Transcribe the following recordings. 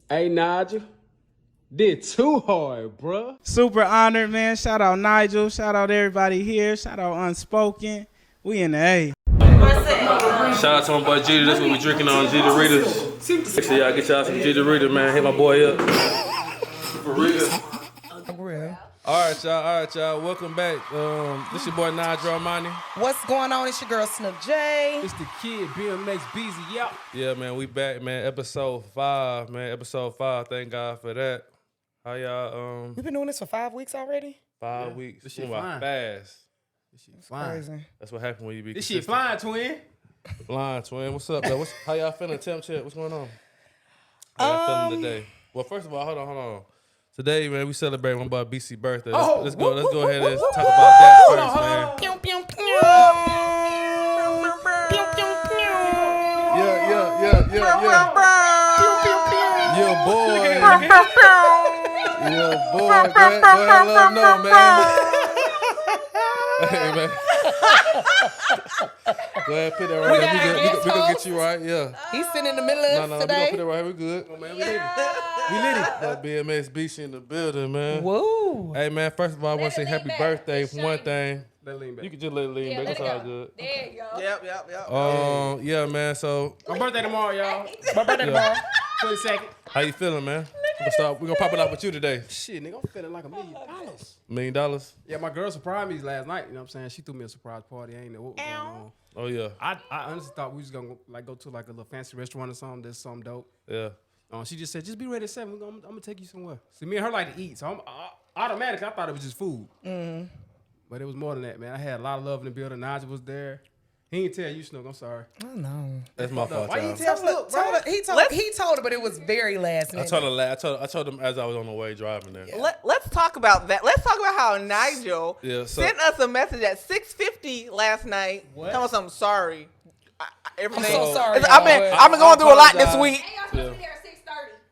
Hey, Nigel. Did too hard, bruh. Super honored, man. Shout out Nigel. Shout out everybody here. Shout out Unspoken. We in the A. Shout out to my boy Jeter. That's what we drinking on, Jeter Readers. Make sure y'all get y'all some Jeter Reader, man. Hit my boy up. For real. All right, y'all. Welcome back. This your boy Nigel Armani. What's going on? It's your girl Snook J. It's the kid, BMX Beezy, yep. Yeah, man, we back, man. Episode 5, man. Episode 5. Thank God for that. How y'all? We've been doing this for 5 weeks already. 5 weeks. This shit Moving flying. Fast. This shit flying. Crazy. That's what happened when you be This shit consistent. flying, twin. Blind twin. What's up, though? How y'all feeling? Temp check. What's going on? How y'all feeling today? Well, first of all, hold on. Today, man, we celebrate my boy BC birthday. Let's go ahead and talk about that first, man. Pew, pew, pew. Yeah, boy. Yeah, boy. Go ahead and let him know, man. Hey, man. Go ahead, put that right there. We gonna get you right, yeah. He's sitting in the middle of No, we us gonna today. put it right here. We good. Oh, man, we lit it. That BMX Beach in the building, man. Woo. Hey, man, first of all, I want to say happy birthday for one thing. Let it lean back. You can just let it lean back. It's all good. There you go. Yep. Yeah, man, so My birthday tomorrow, y'all. My birthday tomorrow. 22nd. how you feeling, man? We're gonna pop it off with you today. Shit, nigga, I'm feeling like $1 million. $1 million? Yeah, my girl surprised me last night. You know what I'm saying? She threw me a surprise party. I ain't know what was going on. Oh, yeah. I honestly thought we was gonna go to like a little fancy restaurant or something. That's something dope. Yeah. She just said, just be ready at 7. I'm gonna take you somewhere. See, me and her like to eat, so I'm automatically I thought it was just food. But it was more than that, man. I had a lot of love in the building. Nigel was there. He didn't tell you, Snook. I'm sorry. I know. That's my fault, Why you y'all. didn't tell Snook, bro? He told her, but it was very last I minute. told him as I was on the way driving there. Let's talk about that. Let's talk about how Nigel Yeah, so- sent us a message at 6:50 last night. What? Telling us I'm sorry. Everything. I'm so sorry, I've been going through a lot this apologize. week. Yeah.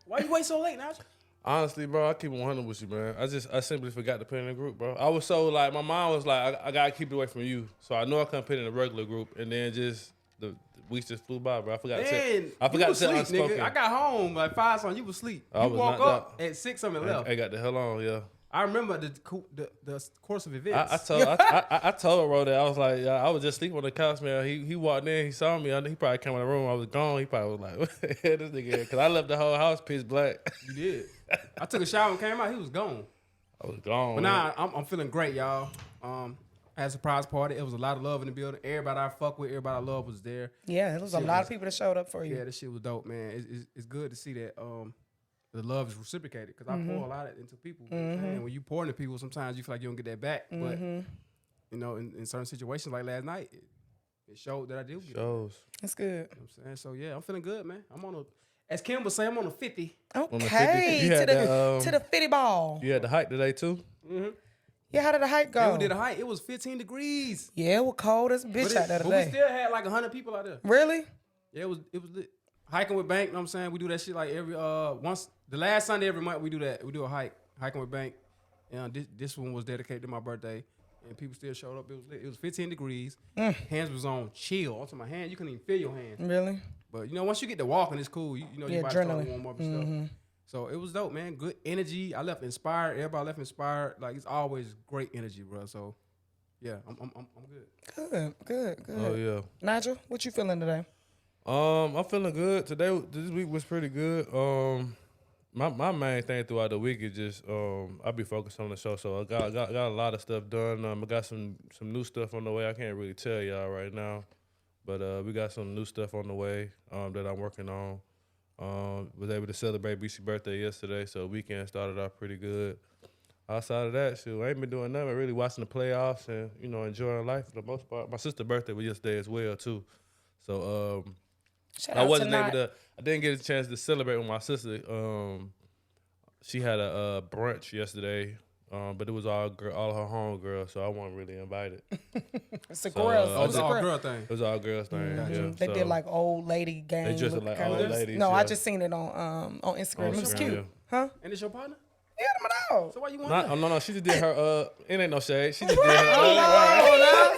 Why you wait so late, Nigel? Honestly, bro, I keep it 100 with you, man. I simply forgot to put in a group, bro. I was so like, my mind was like, I gotta keep it away from you. So I know I couldn't put in a regular group, and then just the weeks just flew by, bro. I forgot to tell Unspoken. nigga. I got home like 5 something. You was asleep. I You was woke knocked up at 6 something left. I got the hell on, yeah. I remember the course of events. I told Ro that I was like, I was just sleeping on the couch, man. He walked in, he saw me. He probably came in the room. I was gone. He probably was like, what the hell this nigga? Because I left the whole house pitch black. You did. I took a shower and came out. He was gone. I was gone. But man. now I'm feeling great, y'all. I had a surprise party. It was a lot of love in the building. Everybody I fuck with, everybody I love was there. Yeah, there was a lot of people that showed up for you. Yeah, this shit was dope, man. It's good to see that the love is reciprocated because I pour a lot into people. And when you pour into people, sometimes you feel like you don't get that back. But you know, in certain situations like last night, it showed that I do. Shows. That's good. You know what I'm saying? So yeah, I'm feeling good, man. I'm on a, as Kim would say, I'm on a 50. Okay, You had to the 50 ball. You had the hike today too? Yeah, how did the hike go? And we did a hike. It was 15 degrees. Yeah, it was cold as a bitch out there But we today. still had like 100 people out there. Really? Yeah, it was lit. Hiking with Bank, you know what I'm saying? We do that shit like every once the last Sunday every month we do that. We do a hiking with Bank. And this one was dedicated to my birthday. And people still showed up. It was lit. It was 15 degrees. Hands was on chill. Also my hand, you couldn't even feel your hand. Really? But you know, once you get to walking, it's cool. You know, your body start to adrenaline. warm up and stuff. So it was dope, man. Good energy. I left inspired. Everybody left inspired. Like it's always great energy, bro. So yeah, I'm good. Good. Oh yeah. Nigel, what you feeling today? I'm feeling good. This week was pretty good. My main thing throughout the week is just I be focused on the show. So I got a lot of stuff done. I got some new stuff on the way. I can't really tell y'all right now. But we got some new stuff on the way that I'm working on. Was able to celebrate BC birthday yesterday, so weekend started off pretty good. Outside of that, shit, I ain't been doing nothing. Really watching the playoffs and enjoying life for the most part. My sister's birthday was yesterday as well too, so Shout I out wasn't to able to. I didn't get a chance to celebrate with my sister. She had a brunch yesterday. But it was all her homegirls, so I wasn't really invited. It's a So, girls. Oh, it's an all girl thing. It was all girls thing. Yeah, They did like old lady game. They dressed look like kinda- old ladies, No, I yeah. just seen it on Instagram. It was Instagram, cute. yeah. Huh? And it's your partner? Yeah, my dog. So why you want Not, that? no, she just did her. It ain't no shade. She just did her.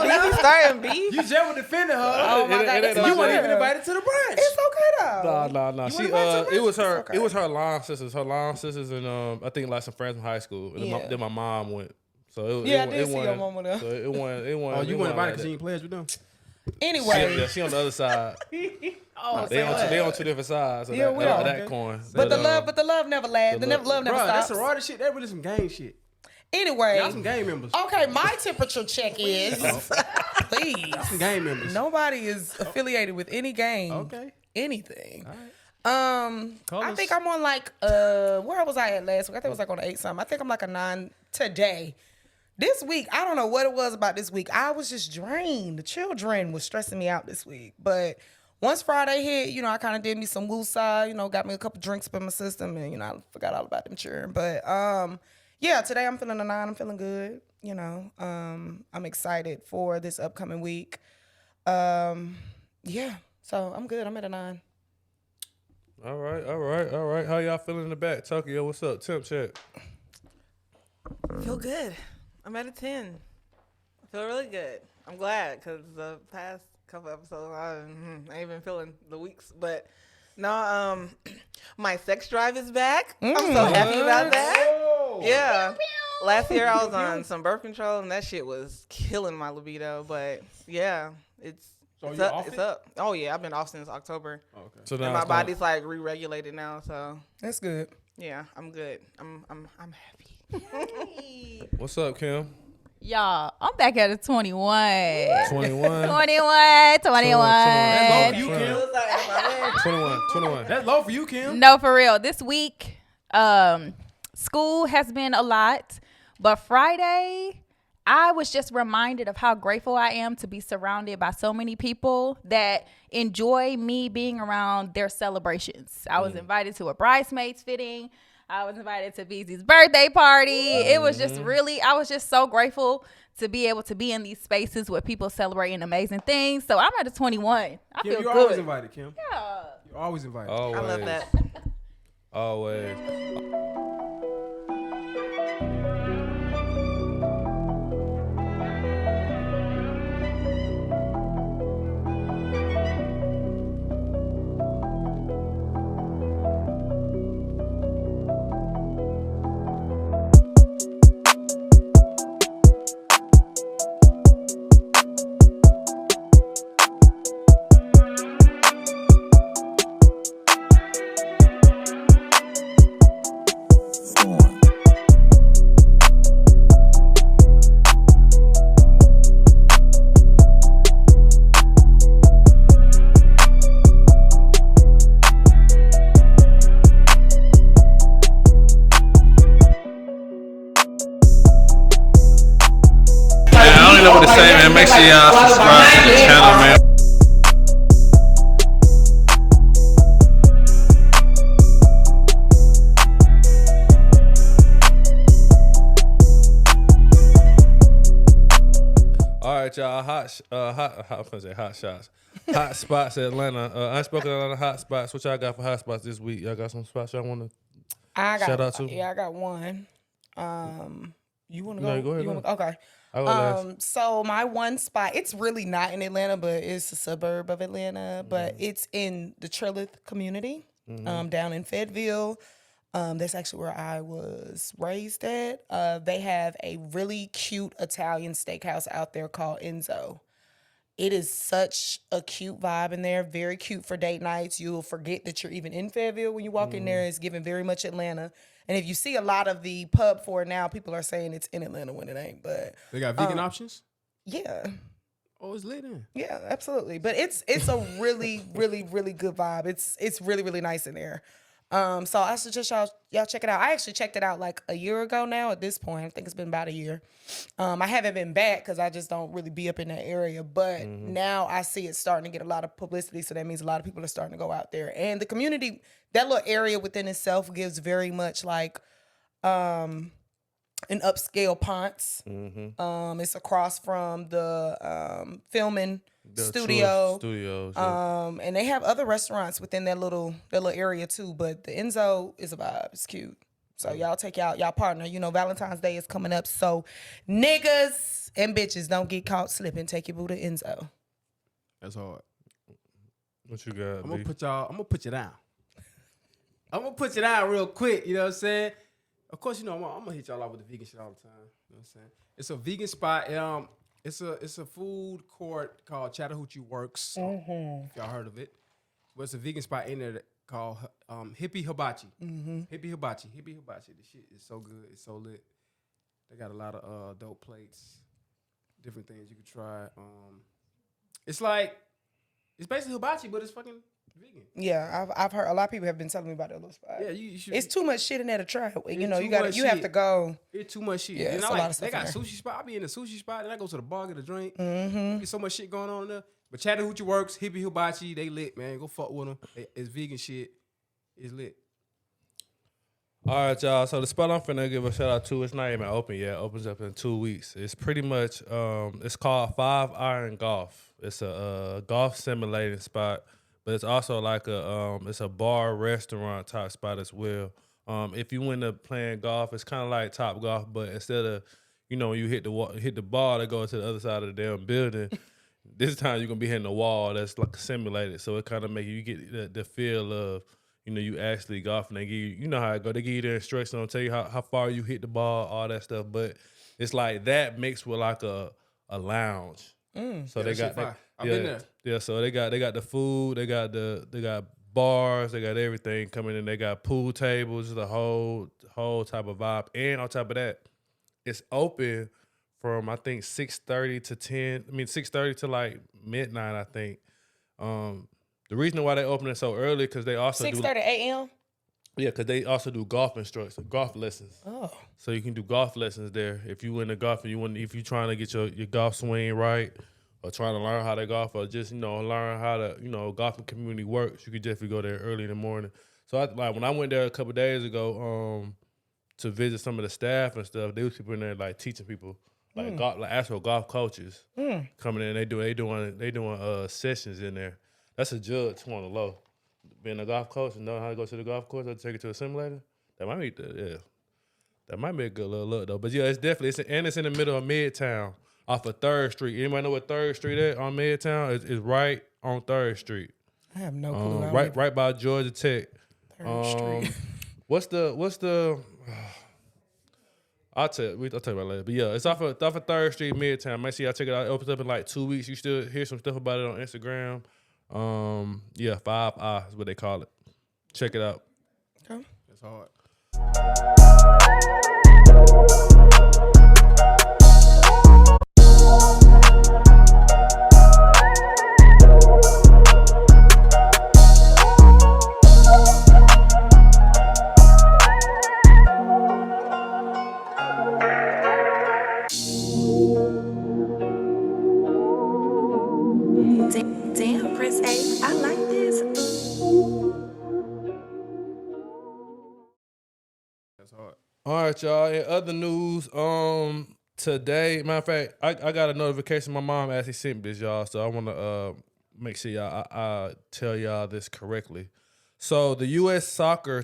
Did you starting beef? You just were defending her. Oh my God, it ain't that's no You my weren't shade. even girl. invited to the brunch. It's okay though. Nah. You She went to it was her okay. it was her line sisters. Her line sisters and I think like some friends from high school. And Yeah. then my mom went. So Yeah, I did see your mama there. So it wasn't. Oh, you weren't invited because you ain't players with them. Anyway, Yeah, she on the other side. Oh, They on two different sides of Yeah, that, we of are. that coin. but the love never lasts. The love never Bro, that's stops. sorority shit. That really some gang shit. Anyway, Y'all some gang members. okay, my temperature check is please. Some gang members. Nobody is affiliated with any gang. Okay. Anything. All I Colors. think I'm on like where was I at last week? I think it was like on 8 something. I think I'm like a 9 today. This week, I don't know what it was about this week. I was just drained. The children was stressing me out this week. But once Friday hit, I kind of did me some woosah, got me a couple drinks in my system, and I forgot all about them children. But yeah, today I'm feeling a 9. I'm feeling good. I'm excited for this upcoming week. Yeah, so I'm good. I'm at a 9. All right. How y'all feeling in the back? Tokyo, what's up? Temp check. Feel good. I'm at a 10. I feel really good. I'm glad because the past couple episodes I ain't been feeling the weeks, but no, my sex drive is back. I'm so happy about that. Yeah. Last year I was on some birth control and that shit was killing my libido, but yeah, it's you up. off It's it? up. Oh yeah, I've been off since October. Okay. So now And my it's gonna- body's like re-regulated now, so That's good. yeah, I'm good. I'm happy. What's up, Kim? Y'all, I'm back at a 21. 21. 21. That's low for you, Kim. Kim. 21. That's low for you, Kim. No, for real. This week, school has been a lot, but Friday, I was just reminded of how grateful I am to be surrounded by so many people that enjoy me being around their celebrations. I was invited to a bridesmaids fitting. I was invited to BZ's birthday party. It was just I was just so grateful to be able to be in these spaces where people celebrating amazing things. So I'm at a 21. I Kim, feel you're good. always invited, Kim. Yeah. You're always invited. Always. I love that. Always. I don't even know what to say, man. Make sure y'all subscribe to the channel, man. All right, y'all. Hot shots. Hot spots, Atlanta. Unspoken Atlanta hot spots. What y'all got for hot spots this week? Y'all got some spots y'all want to? I got Shout out to- Yeah, I got one. You want to No, go? go ahead, You go wanna- ahead. Okay. I go last. So my one spot, it's really not in Atlanta, but it's a suburb of Atlanta, but it's in the Trilith community, down in Fayetteville. That's actually where I was raised at. They have a really cute Italian steakhouse out there called Enzo. It is such a cute vibe in there, very cute for date nights. You'll forget that you're even in Fayetteville when you walk in there. It's giving very much Atlanta. And if you see a lot of the pub for it now, people are saying it's in Atlanta when it ain't. But They got vegan options. yeah, Oh, it's lit in. yeah, absolutely. But it's a really, really, really good vibe. It's really, really nice in there. So I suggest y'all check it out. I actually checked it out like a year ago now at this point. I think it's been about a year. I haven't been back because I just don't really be up in that area. But now I see it starting to get a lot of publicity. So that means a lot of people are starting to go out there. And the community, that little area within itself gives very much like an upscale Ponce. It's across from the filming The studio. Truth Studios. Yeah. And they have other restaurants within that little area too. But the Enzo is a vibe. It's cute. So y'all take y'all partner. You know, Valentine's Day is coming up. So niggas and bitches don't get caught slipping. Take your boo to Enzo. That's hard. What you got? I'm gonna B? put y'all. I'm gonna put you down. I'm gonna put you down real quick. You know what I'm saying? Of course, you know I'm gonna hit y'all out with the vegan shit all the time. You know what I'm saying? It's a vegan spot. It's a food court called Chattahoochee Works. If y'all heard of it, but it's a vegan spot in there called Hippie Hibachi. Hippie Hibachi. The shit is so good. It's so lit. They got a lot of dope plates, different things you could try. It's basically hibachi, but it's fucking vegan. Yeah, I've heard a lot of people have been telling me about that little spot. Yeah, you should. It's too much shit in there to try. You know, too you much have shit. to go. It's too much shit. Yeah, And it's I a lot like, of stuff they got in there. sushi spot. I be in the sushi spot, and I go to the bar get a drink. Mm-hmm. There's so much shit going on in there. But Chattahoochee Works, Hippie Hibachi, they lit, man. Go fuck with them. It's vegan shit. It's lit. All right, y'all. So the spot I'm finna give a shout out to, it's not even open yet. It opens up in 2 weeks. It's pretty much, it's called 5 Iron Golf. It's a golf simulating spot, but it's also like it's a bar restaurant type spot as well. If you end up playing golf, it's kind of like Top Golf, but instead of, you know, when you hit the ball that goes to the other side of the damn building, this time you're gonna be hitting the wall that's like simulated. So it kind of make you get the feel of, you know, you actually golfing. They give you know how it go. They give you the instructions, tell you how far you hit the ball, all that stuff. But it's like that mixed with like a lounge. So Yeah, they that shit got fire. I've been there. Yeah, so they got the food, they got bars, they got everything coming in. They got pool tables, the whole type of vibe. And on top of that, it's open from I think 6:30 to 10. I mean 6:30 to like midnight, I think. The reason why they open it so early because they also 6:30 a.m. because they also do golf instruction, golf lessons. Oh, So you can do golf lessons there if you into golf and if you're trying to get your golf swing right or trying to learn how to golf or just, you know, learn how to, you know, golfing community works. You could definitely go there early in the morning. So like when I went there a couple days ago to visit some of the staff and stuff, there was people in there like teaching people like actual golf coaches coming in. They doing sessions in there. That's a judge on the low. Being a golf coach and knowing how to go to the golf course or take it to a simulator, that might be that might be a good little look though. But yeah, it's in the middle of Midtown off of 3rd Street. Anybody know what 3rd Street is on Midtown? It's right on 3rd Street. I have no clue. Right by Georgia Tech. 3rd Street. What's the I'll tell you about it later. But yeah, it's off of 3rd Street, Midtown. Make sure y'all check it out. It opens up in like 2 weeks. You still hear some stuff about it on Instagram. Yeah, 5 I is what they call it. Check it out. Okay. That's hard. Damn, Prince A, I like this. That's hard. All right, y'all. In other news, today, matter of fact, I got a notification. My mom actually sent me this, y'all. So I want to make sure y'all I tell y'all this correctly. So the U.S. Soccer,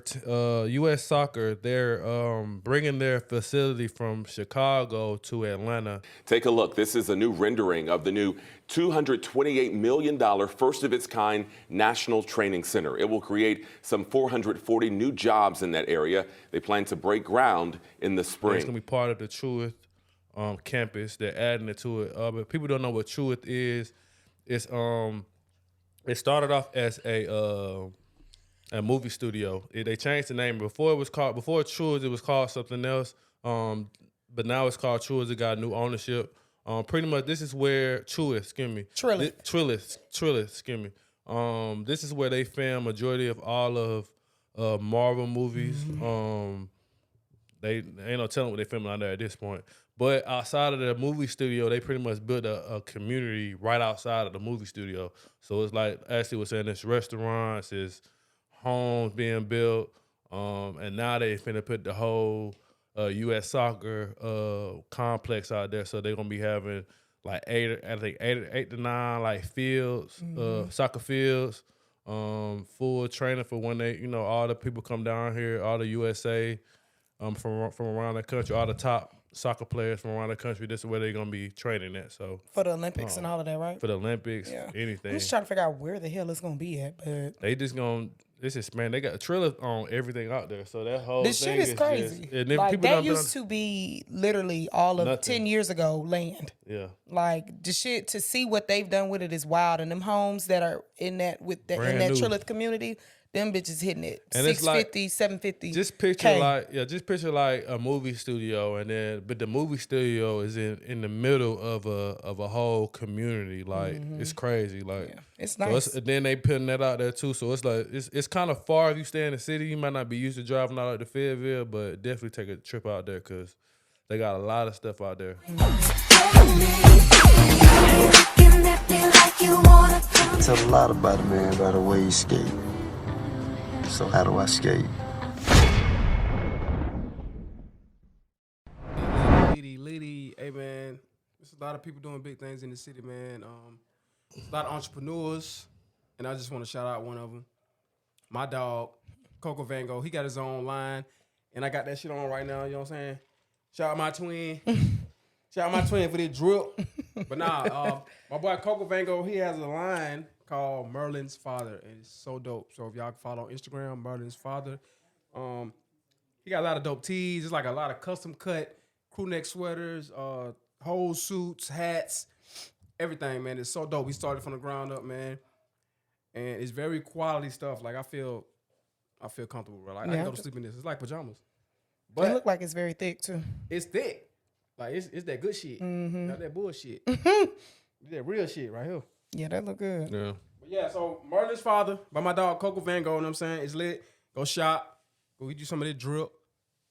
they're bringing their facility from Chicago to Atlanta. Take a look. This is a new rendering of the new $228 million, first-of-its-kind National Training Center. It will create some 440 new jobs in that area. They plan to break ground in the It's spring. gonna be part of the Truist campus. They're adding it to it. But people don't know what Truist is. It's it started off as a movie studio. They changed the name. Before Truist, it was called something else. But now it's called Truist. It got new ownership. Pretty much, this is where Trillis, excuse me. This is where they film majority of all of Marvel movies. They ain't no telling what they filming out there at this point. But outside of the movie studio, they pretty much built a community right outside of the movie studio. So it's like Ashley was saying, it's restaurants, it's homes being built, and now they finna put the whole U.S. Soccer complex out there. So they're gonna be having like eight to nine like fields, soccer fields, full training for when they, all the people come down here, all the USA from around the country, all the top soccer players from around the country. This is where they're gonna be training at. So For the Olympics and all of that, right? for the Olympics, Yeah. anything. I'm just trying to figure out where the hell it's gonna be at, but They just gonna. This is man. They got a trailer on everything out there. So that whole this thing shit is crazy. Just, and then Like people that done been used to be literally all of Nothing. 10 years ago land. yeah. Like the shit to see what they've done with it is wild. And them homes that are in that with that in Brand that new. Trilith community, them bitches hitting it And it's like- 650, 750. Just picture like a movie studio, and then but the movie studio is in the middle of a whole community. Like it's crazy. Like It's so nice. and then they putting that out there too. So it's like it's kind of far if you stay in the city. You might not be used to driving out like the Fayetteville, but definitely take a trip out there because they got a lot of stuff out there. Tell a lot about a man by the way he skate. So how do I skate? Liddy, hey man, there's a lot of people doing big things in the city, man. A lot of entrepreneurs, and I just want to shout out one of them. My dog, Coco Van Gogh. He got his own line, and I got that shit on right now. You know what I'm saying? Shout out my twin. Shout out my twin for this drip. But nah, my boy Coco Van Gogh, he has a line called Merlin's Father, and it's so dope. So if y'all can follow on Instagram, Merlin's Father. He got a lot of dope tees. It's like a lot of custom cut crew neck sweaters, whole suits, hats, everything, man. It's so dope. We started from the ground up, man. And it's very quality stuff. Like I feel comfortable, bro. Like I can go to sleep in this. It's like pajamas. It But look like it's very thick too. it's thick. Like it's that good shit. Not that bullshit. Mm-hmm. It's that real shit right here. Yeah, that look good. Yeah. But yeah, so Merlin's Father by my dog Coco Van Gogh, you know what I'm saying? It's lit. Go shop. Go get you some of that drip.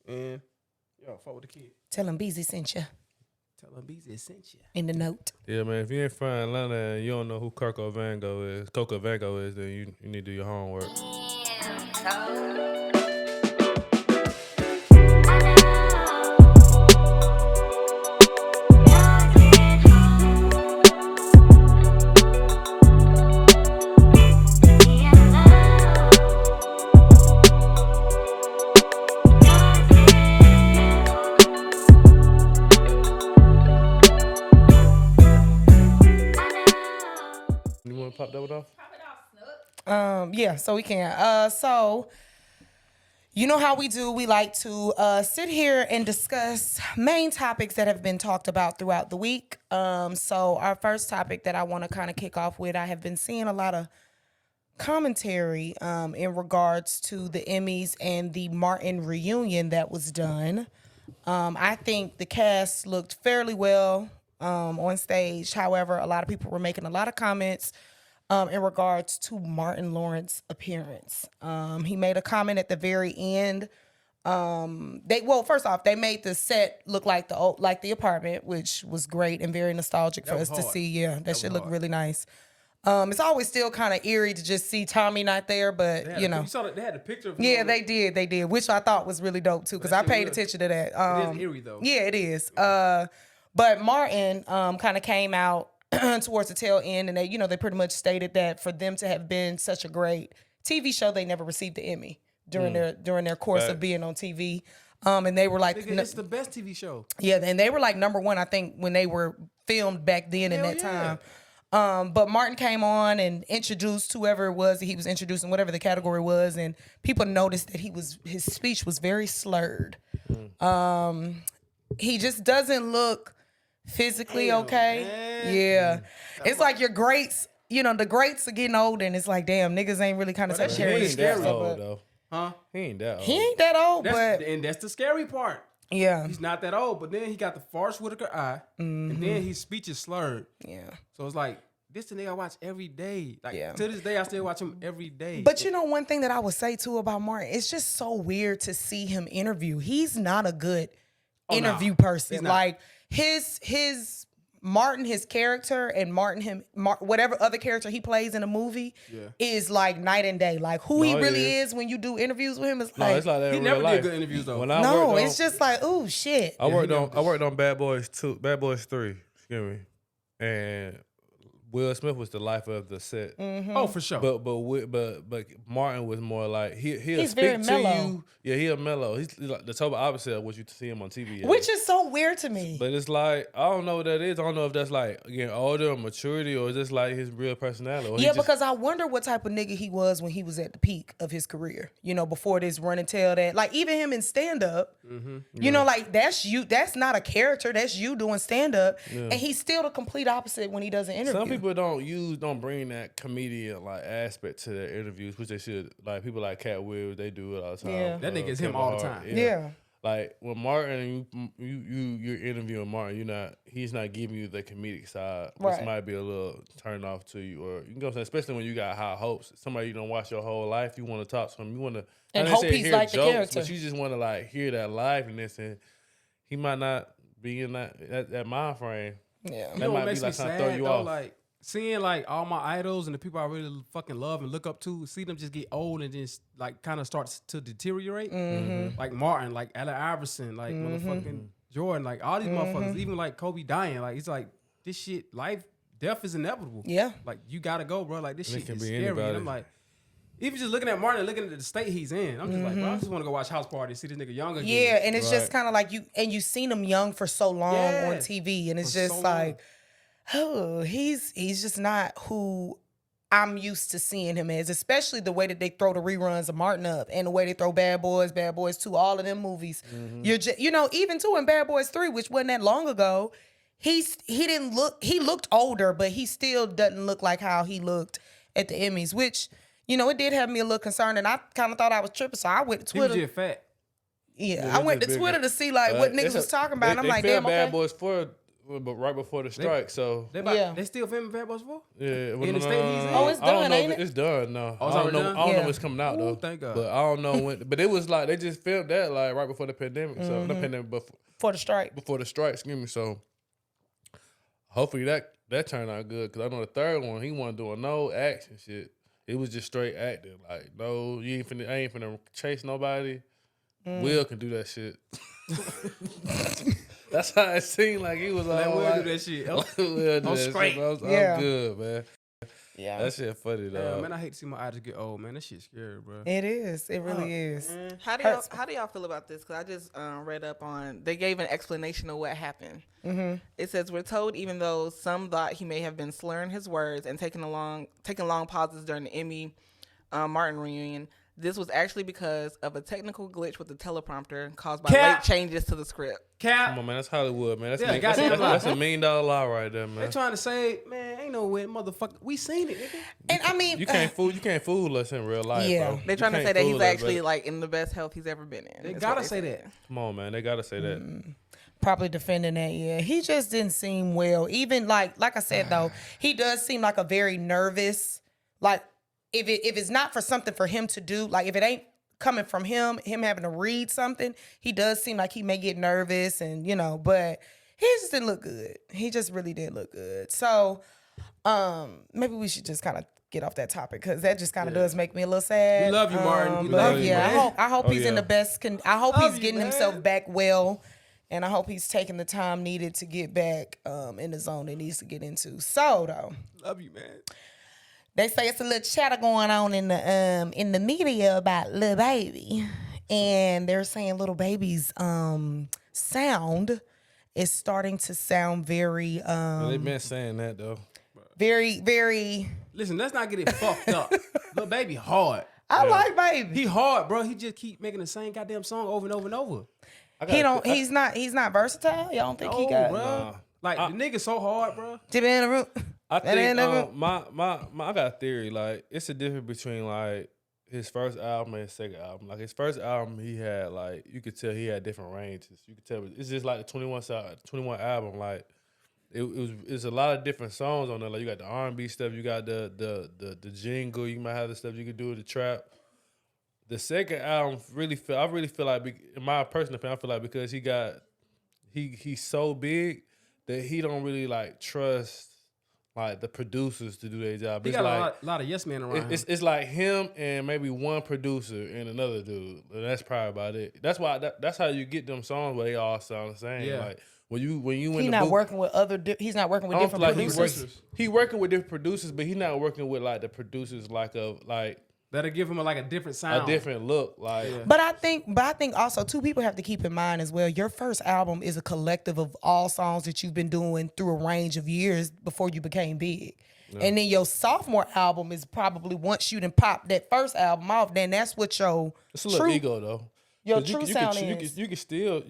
And yo, fuck with the kid. Tell him Beezy sent you Tell him BZ sent you. in the note. Yeah, man. If you ain't from Atlanta and you don't know who Coco Van Gogh is, then you need to do your homework. You want to pop that one off? Yeah, so we can. So you know how we do. We like to sit here and discuss main topics that have been talked about throughout the week. So our first topic that I want to kind of kick off with, I have been seeing a lot of commentary in regards to the Emmys and the Martin reunion that was done. I think the cast looked fairly well on stage. However, a lot of people were making a lot of comments in regards to Martin Lawrence's appearance. He made a comment at the very end. First off, they made the set look like the apartment, which was great and very nostalgic for us to see. Yeah, that shit looked really nice. It's always still kind of eerie to just see Tommy not there, but you know. You saw that they had the picture of him Yeah, on they did, which I thought was really dope too, because I shit paid real. attention to that. It is eerie though. Yeah, it is. But Martin kind of came out towards the tail end, and they pretty much stated that for them to have been such a great TV show, they never received the Emmy during their course of Facts. being on TV. And they were like, Nigga, it's the best TV show. yeah, and they were like number one, I think, when they were filmed back then in Hell that yeah. time. But Martin came on and introduced whoever it was that he was introducing, whatever the category was, and people noticed that his speech was very slurred. He just doesn't look physically okay. man. Yeah. It's like your greats, the greats are getting older, and it's like, damn, niggas ain't really kind of that taking shit care of He this ain't that stuff. old But though. Huh? He ain't that old. he ain't that old, That's, but and that's the scary part. yeah. He's not that old, but then he got the Forrest Whitaker eye, and then his speech is slurred. Yeah. So it's like, this the nigga I watch every day. Like, Yeah. to this day, I still watch him every day. But one thing that I would say too about Martin, it's just so weird to see him interview. He's not a good interview person. He's not. Like his Martin, his character, and whatever other character he plays in a movie is like night and day. Like who he No, it really is. is when you do interviews with him is No, like, it's like that he in never real did life. good interviews though. When I no, worked it's just like, oh shit. I worked on Bad Boys 3, and Will Smith was the life of the set. Oh, for sure. But Martin was more like he'll He's speak very to mellow. you. Yeah, he'll mellow. He's like the total opposite of what you see him on TV. as. Which is so weird to me. But it's like I don't know what that is. I don't know if that's like getting older or maturity or just like his real personality. Or he Yeah, just- because I wonder what type of nigga he was when he was at the peak of his career. You know, before this run and tell that. Like even him in stand up, you know, like that's you. That's not a character. That's you doing stand up, and he's still the complete opposite when he does an interview. some people don't bring that comedian like aspect to their interviews, which they should. Like people like Cat Williams, they do it all the time. Yeah. That nigga is him Kevin all the Hart, time. Yeah. Like when Martin, you're interviewing Martin, he's not giving you the comedic side, which Right. might be a little turn off to you, or you know what I'm saying. Especially when you got high hopes, somebody you don't watch your whole life, you want to talk to him, you want to And hope he's like the character. but you just want to like hear that liveness, and he might not be in that mind frame. Yeah. You That know what might be makes like me trying to throw sad you though? off. Like seeing like all my idols and the people I really fucking love and look up to, see them just get old and just like kind of starts to deteriorate. Like Martin, like Allen Iverson, like motherfucking Jordan, like all these motherfuckers, even like Kobe dying. Like it's like this shit, death is inevitable. Yeah. Like you gotta go, bro. Like this And it shit can is be scary. And anybody. I'm like, even just looking at Martin, and looking at the state he's in, I'm just like, bro, I just want to go watch House Party, see this nigga younger. Yeah, and it's just Right. kind of like you seen him young for so long Yeah. on TV, and it's For just so like, oh, he's just not who I'm used to seeing him as, especially the way that they throw the reruns of Martin up and the way they throw Bad Boys 2, all of them movies. You're just, even too in Bad Boys 3, which wasn't that long ago, he looked older, but he still doesn't look like how he looked at the Emmys, which, it did have me a little concerned, and I kind of thought I was tripping, so I went to He was Twitter. just fat. Yeah, Yeah, I went to they just Twitter bigger. to see like what niggas was talking about, and I'm like, filmed damn, Bad okay. Boys 4, but right before the strike, so They Yeah. still filming Bad Boys 4? yeah. In the state he's in? Oh, it's I don't done, know ain't if it? it's done. No, Oh, it's I don't already know. done? I don't know Yeah. when it's coming out though. Thank God. But I don't know when. But it was like they just filmed that like right before the pandemic. So the pandemic For the strike. before the strike. Excuse me. So hopefully that turned out good because I know the third one he wasn't doing no action shit. It was just straight acting. Like no, I ain't finna chase nobody. Will can do that shit. That's how it seemed like he was Let all Will like, do that shit. Will do that shit. straight. I'm Yeah. good, man. Yeah. That shit funny though. Yeah, man, I hate to see my idols get old, man. That shit's scary, bro. It is. It really is. How do y'all feel about this? Because I just read up on. They gave an explanation of what happened. It says we're told even though some thought he may have been slurring his words and taking long pauses during the Emmy Martin reunion. This was actually because of a technical glitch with the teleprompter caused by Cap. late changes to the script. Cap. Come on, man. That's Hollywood, man. That's, Yeah, that's, goddamn that's, lie. that's $1 million lie right there, They man. trying to say, man, ain't no way, motherfucker. We seen it, nigga. And I mean, You can't fool us in real life, Yeah. bro. They're You trying to can't say that fool he's us, actually bro. like in the best health he's ever been in. They is what gotta they say said. that. Come on, man. They gotta say that. probably defending that. Yeah, he just didn't seem well. Even like I said though, he does seem like a very nervous. Like if it's not for something for him to do, like if it ain't coming from him having to read something, he does seem like he may get nervous and but he just didn't look good. He just really didn't look good. So maybe we should just kind of get off that topic because that just kind of does make me a little sad. We love you, Martin. We But love you, yeah, man. I hope Oh, he's in yeah. the best. I hope he's Love you, getting man. himself back well, and I hope he's taking the time needed to get back in the zone that he needs to get into. So though, Love you, man. they say it's a little chatter going on in the media about Lil Baby, and they're saying Lil Baby's sound is starting to sound very They've been saying that though. very very. Listen, let's not get it fucked up. Lil Baby hard. I like Baby. He hard, bro. He just keep making the same goddamn song over and over and over. He don't. He's not versatile. Y'all don't think he got? bro. Like the nigga so hard, bro. Tip in the room. I That ain't think never- my I got a theory. Like it's a difference between like his first album and his second album. Like his first album, he had like you could tell he had different ranges. You could tell it's just like the 21 album. Like it's a lot of different songs on there. Like you got the R&B stuff, you got the jingle, you might have the stuff you could do with the trap. The second album I really feel like in my personal opinion, I feel like because he's so big that he don't really like trust like the producers to do their job. He It's got like a lot of yes men around him. it's like him and maybe one producer and another dude. And that's probably about it. That's why that's how you get them songs where they all sound the same. Yeah. Like when you in He's the not booth, working with he's not working with I don't feel different like producers. he working with different producers, but he's not working with like the producers like That'll give him like a different sound. a different look. Like But I think also two people have to keep in mind as well. Your first album is a collective of all songs that you've been doing through a range of years before you became big. And then your sophomore album is probably once you done pop that first album off, then that's what your it's a little ego though. your 'Cause true you sound can, is. you can still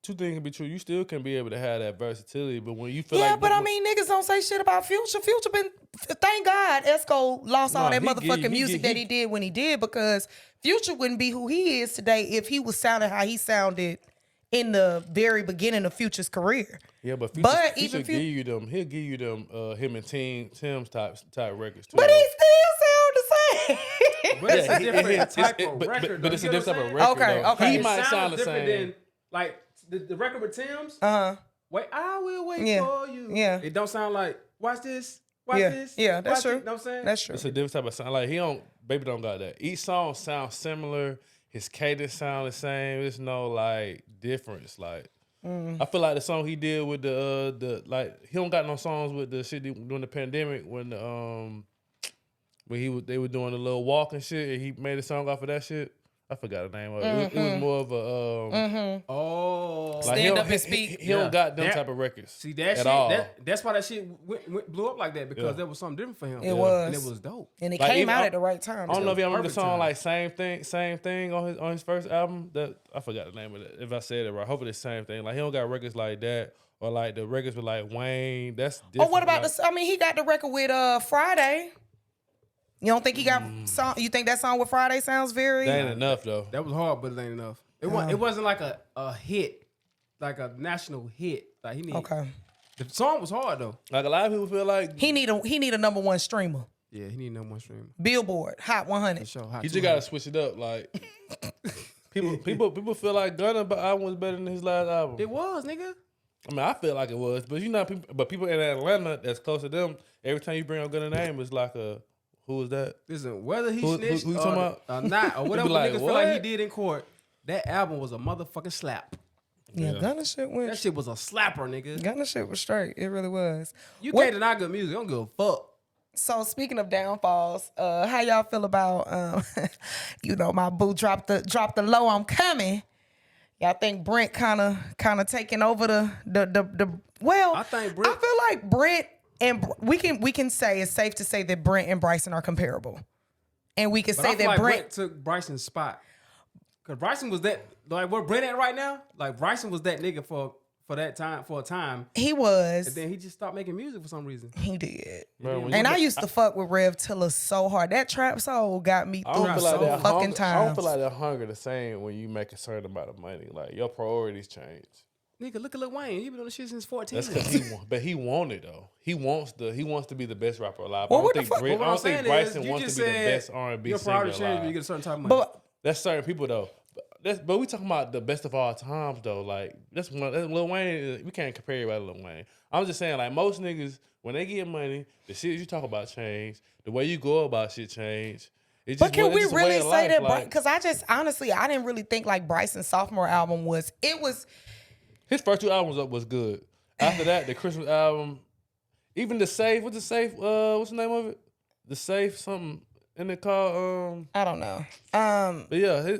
two things can be true. You still can be able to have that versatility, but when you feel Yeah, like but I mean, niggas don't say shit about Future. Future been, thank God, Esco lost all Nah, that he motherfucking get- he music get- that he did when he did, because Future wouldn't be who he is today if he was sounding how he sounded in the very beginning of Future's career. yeah, but but Future even give you them, he'll give you them him and Tim's type records too. But he still sound the same. But it's a different it's- type it- of but- record. but though. it's You a know different type of what I'm record. Okay, though. okay. He saying? might It sound sounds the different same. than like the record with Tim's. Uh-huh. Wait, I will wait Yeah, for you. yeah. It don't sound like watch this. Watch Yeah, this. yeah, that's watch true. It, know what I'm saying? That's true. It's a different type of sound. Like Baby don't got that. Each song sounds similar. His cadence sound the same. There's no like difference. Like I feel like the song he did with the like he don't got no songs with the shit during the pandemic when they were doing the little walk and shit. And he made a song off of that shit. I forgot the name of it. It was more of a Oh, like Stand he don't- up and he- speak. He don't got them That- type of records. see that at shit. all. That's why that shit blew up like that because Yeah. there was something different for him. It was. and it was dope. And it Like, came even- out at the right time. I don't know if y'all remember the Perfect song time. like same thing on his first album. That I forgot the name of it. If I said it right, hopefully it's the same thing. Like he don't got records like that or like the records with like Wayne. That's different. Oh, what about like, I mean, he got the record with Friday. You don't think he got song? You think that song with Friday sounds very? That ain't enough though. That was hard, but it ain't enough. It wasn't like a hit, like a national hit. Like he need. Okay. The song was hard though. Like a lot of people feel like He need a #1 streamer. Yeah, he need no more stream. Billboard Hot 100. For sure. Hot he just 200. gotta switch it up. Like people feel like Gunna album was better than his last album. It was, nigga. I mean, I feel like it was, but people in Atlanta that's close to them, every time you bring up Gunna name, it's like who is that? Listen, whether he Who snitched you or, talking about? or not, or whatever like, niggas feel like he what? did in court, that album was a motherfucking slap. Yeah, Gunna shit went. That shit was a slapper, nigga. Gunna shit was straight. It really was. You What- can't deny good music. I don't give a fuck. So speaking of downfalls, how y'all feel about my boo dropped the low, I'm coming. Y'all think Brent kind of taking over the well, I think Brent- I feel like Brent and we can say it's safe to say that Brent and Bryson are comparable. And we can But say I feel that like Brent Brent took Bryson's spot. Cause Bryson was that like where Brent at right now. Like Bryson was that nigga for a time, he was. and then he just stopped making music for some reason. He did. Bro, when And you- I used to fuck with Rev Tiller so hard. That trap soul got me I through don't feel like so that fucking hunger, I times. don't feel like that hunger the same when you make a certain amount of money. Like your priorities change. Nigga, look at Lil Wayne. He been doing this shit since 14. That's because he wanted though. He wants to be the best rapper alive. Well, I what don't the think fuck- Brit- But what I I'm don't think saying Bryson is, you wants just to be the said best R&B your singer priority change when you alive. get a certain type of money. but That's certain people though. But we talking about the best of all times though. Like that's Lil Wayne. We can't compare everybody to Lil Wayne. I'm just saying like most niggas when they get money, the shit you talk about change. The way you go about shit change. It's But just can it's we just a way really of say life, that? like, Because I just honestly, I didn't really think like Bryson's sophomore album was. It was. his first two albums was good. After that, the Christmas album, even the Safe. What's the Safe? What's the name of it? The Safe something. And it called I don't know. But yeah,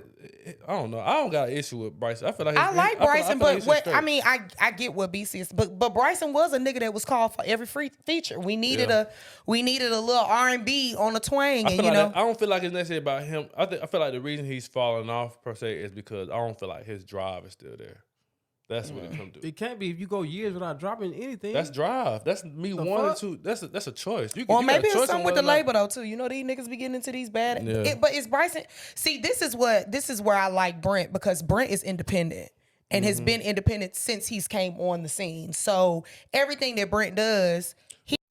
I don't know. I don't got an issue with Bryson. I feel like I like Bryson, but he's what straight. I mean, I get what BC is, but Bryson was a nigga that was called for every free feature. We needed a little R&B on the twang, I and feel you like know. I don't feel like it's necessarily about him. I feel like the reason he's falling off per se is because I don't feel like his drive is still there. That's what it comes to. It can't be if you go years without dropping anything. That's drive. That's me wanting fuck? to. That's a choice. You, Well, you got a maybe choice it's something on with the whether or not- label though too. You know, these niggas be getting into these bad. Yeah. But it's Bryson. See, this is where I like Brent because Brent is independent and has been independent since he's came on the scene. So everything that Brent does,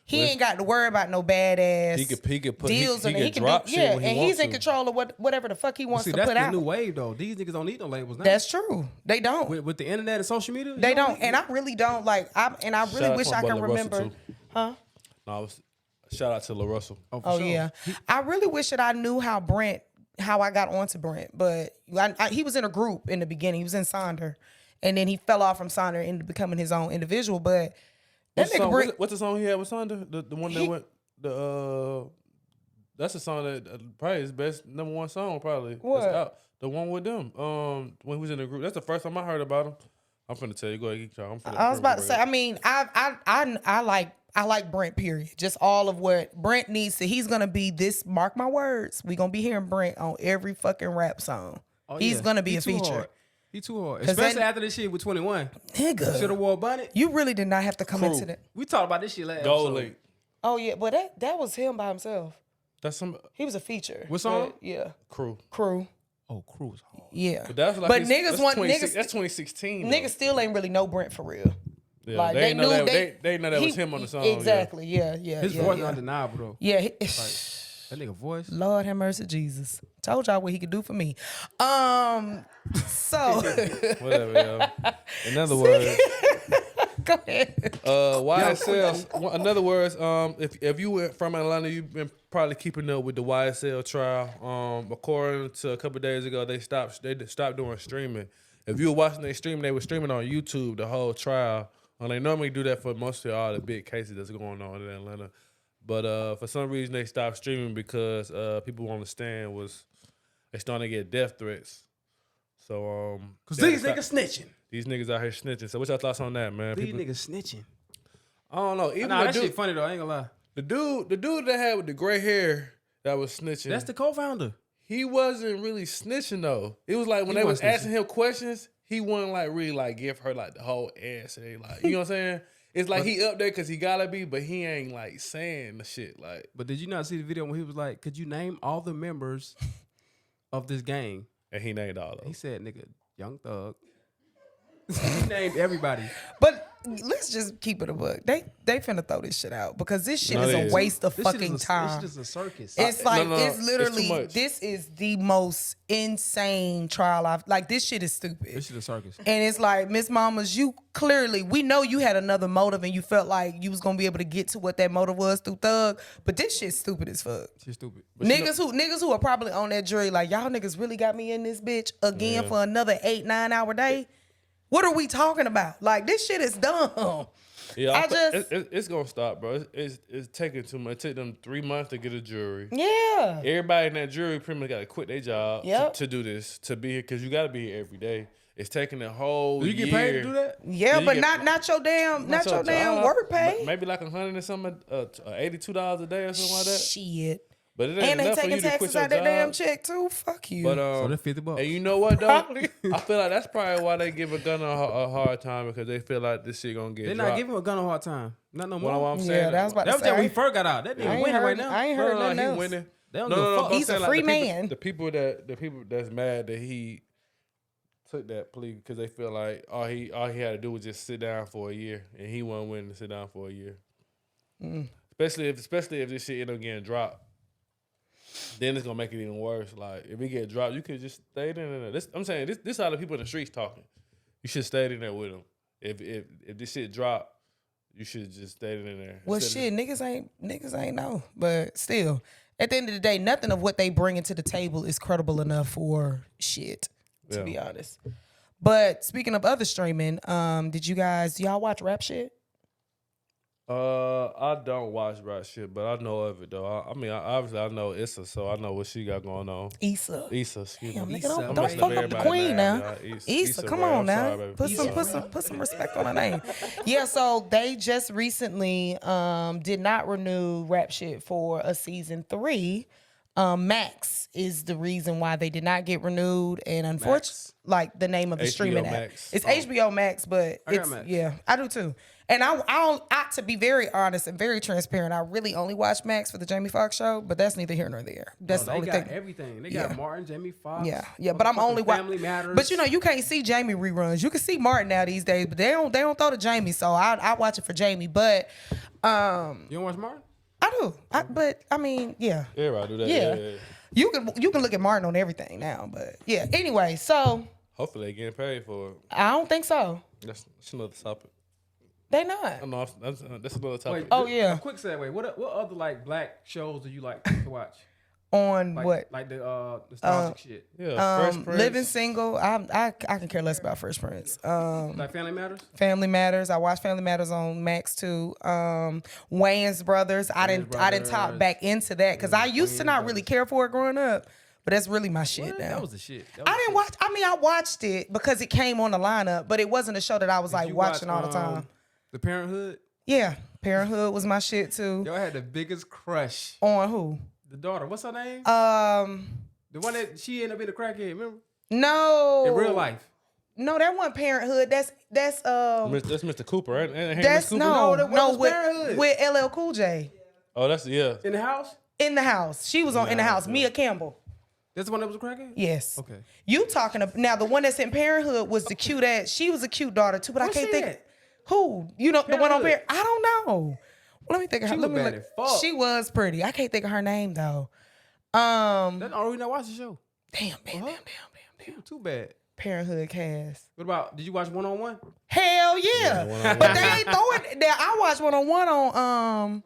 he ain't got to worry about no badass He could put deals he on it. can He can drop do, shit yeah, when he and wants he's in to. control of whatever the fuck he wants See, to that's put the out. new wave though. These niggas don't need no labels now. That's true. They don't. with the internet and social media. They you don't. need- And I really don't like. I Shout really out wish to I my can brother Russell, remember. too. Huh? No, shout out to Lil Russell. for Oh sure. yeah, I really wish that I knew how I got onto Brent, but he was in a group in the beginning. He was in Sonder, and then he fell off from Sonder into becoming his own individual. But that nigga Brick, what's the song he had with Sonder? The one that went that's the song that probably his best number one song probably. What? That's out. The one with them. When he was in the group. That's the first time I heard about him. I'm finna tell you. Go ahead, keep talking. I was about to say. I mean, I like Brent. Period. Just all of what Brent needs to. He's gonna be this. Mark my words. We gonna be hearing Brent on every fucking rap song. Oh, He's yeah. gonna be He a too feature. hard. He too hard, 'Cause especially then- after this shit with 21. Nigga, Should have wore a bonnet. you really did not have to come Crew. into that. We talked about this shit last Gold episode. Link. Oh yeah, but that was him by himself. That's some He was a feature. What song? But, yeah, crew. Crew. Oh, Cruz hard. Yeah, But that's like but his- niggas that's want 26 niggas. That's 2016. Niggas still ain't really know Brent for real. Yeah, Like they, knew know that they know that was him on the song. yeah. Exactly. Yeah. His yeah, voice is yeah. undeniable though. Yeah. That nigga voice. Lord have mercy, Jesus. Told y'all what he could do for me. So Whatever, yo. In other words, go ahead. YSL. In other words, if you were from Atlanta, you've been probably keeping up with the YSL trial. According to a couple days ago, they stopped doing streaming. If you were watching their stream, they were streaming on YouTube the whole trial. They normally do that for mostly all the big cases that's going on in Atlanta. But for some reason, they stopped streaming because people on the stand was they starting to get death threats. So Cause they these decided- niggas snitching. these niggas out here snitching. So what's your thoughts on that, man? These People- niggas snitching. I don't know. Even Nah, the that dude, shit funny though. I ain't gonna lie. the dude that had with the gray hair that was snitching. That's the co-founder. He wasn't really snitching though. It was like when He they was wasn't asking him questions, he wouldn't like really like give her like the whole answer. They like, you know what I'm saying? It's like he up there because he gotta be, but he ain't like saying the shit like. But did you not see the video when he was like, "Could you name all the members of this gang?" And he named all of He them. said, "Nigga, Young Thug." He named everybody. But let's just keep it a book. They finna throw this shit out because this shit No, is they a is. waste of This shit fucking is a, time. It's just a circus. It's like no, it's it's literally too much. this is the most insane trial I've like. This shit is stupid. This shit a circus. And it's like, Miss Mamas, you clearly, we know you had another motive and you felt like you was gonna be able to get to what that motive was through Thug, but this shit's stupid as fuck. Shit stupid. Niggas who are probably on that jury, like, y'all niggas really got me in this bitch again Yeah. for another 8-9 hour day. What are we talking about? Like, this shit is dumb. Yeah, I just- it's gonna stop, bro. It's taking too much. It took them 3 months to get a jury. Yeah. Everybody in that jury pretty much got to quit their job Yep. to do this, to be here, because you got to be here every day. It's taking a whole Do you get year. paid to do that? Yeah, you but get- not your damn Not your job. work pay. Maybe like $100 and something, $82 a day or something like that. Shit. But it ain't And they enough for taking you to quit taxes your out that damn job. check too. Fuck you. But So that's $50. and you know what though? Probably. I feel like that's probably why they give a gun a hard time, because they feel like this shit gonna get They're dropped. not giving a gun a hard time. Not no more. What I'm saying. yeah, that was about That to was just when he say. first got out. That I nigga ain't winning heard, right now. I ain't heard nothing he else. winning. They don't No, give a no, fuck. I'm He's a saying, like, free the people- man. The people that's mad that he took that plea because they feel like all he had to do was just sit down for a year, and he wasn't willing to sit down for a year. Especially if this shit end up getting dropped, then it's gonna make it even worse. Like if it get dropped, you could just stay in there. I'm saying this how the people in the streets talking. You should stay in there with them. If this shit drop, you should just stay in there. Well, Instead of- shit, niggas ain't know. But still, at the end of the day, nothing of what they bringing to the table is credible enough for shit, to Yeah. be honest. But speaking of other streaming, do y'all watch Rap Shit? I don't watch rap shit, but I know of it though. Obviously I know Issa, so I know what she got going on. Issa. Issa, excuse Damn, me. nigga, don't I'm fuck messing up the everybody queen name, now. y'all. Issa, come bro. on I'm now. sorry, baby. Put some respect on her name. Yeah, so they just recently did not renew Rap Shit for a season 3. Max is the reason why they did not get renewed, and unfortunately, like the name of the HBO streaming app, Max. it's HBO Max, but I got it's Max. yeah, I do too. And I to be very honest and very transparent, I really only watch Max for the Jamie Foxx show, but that's neither here nor there. That's the They only got thing. everything. They Yeah. got Martin, Jamie Foxx. Yeah, but I'm only Family Matters. But you know, you can't see Jamie reruns. You can see Martin now these days, but they don't throw to Jamie, so I watch it for Jamie. But You don't watch Martin? I do. But I mean, yeah. Everybody do that. Yeah. Yeah. You can look at Martin on everything now, but yeah. Anyway, so Hopefully they getting paid for it. I don't think so. That's another topic. They not. I know that's another topic. Wait, Oh, yeah. A quick segue. What other like black shows do you like to watch? On Like, what? Like the nostalgic shit. Yeah, Fresh Prince. Living Single. I can care less about Fresh Prince. Like Family Matters. Family Matters. I watched Family Matters on Max too. Wayans Brothers. I didn't top Brothers. back into that because I used to not really care for it growing up, but that's really my shit What? now. That was the shit. I didn't watch. I mean, I watched it because it came on the lineup, but it wasn't a show that I was like You watching watch, all the time. The Parenthood. Yeah, Parenthood was my shit too. Yo, I had the biggest crush. On who? The daughter. What's her name? The one that she ended up being a crackhead. Remember? No. In real life. No, that wasn't Parenthood. That's That's Mr. Cooper, right? Ain't that's Mr. Cooper? No, that was with Parenthood. with LL Cool J Oh, that's yeah. In the house. in the house. She was on in the house. Mia Campbell. That's the one that was a crackhead. Yes. Okay. You talking about now? The one that's in Parenthood was the cute ass. She was a cute daughter too, but I Where's can't she think. at? Who? You know the one on Parenthood. I don't know. Let me think of her. She Let was me bad look. as fuck. She was pretty. I can't think of her name though. That's the only reason I watched the show. Damn. She was too bad. Parenthood cast. What about? Did you watch One on One? Hell yeah. One-on-One. But they ain't throwing that. I watched one on One on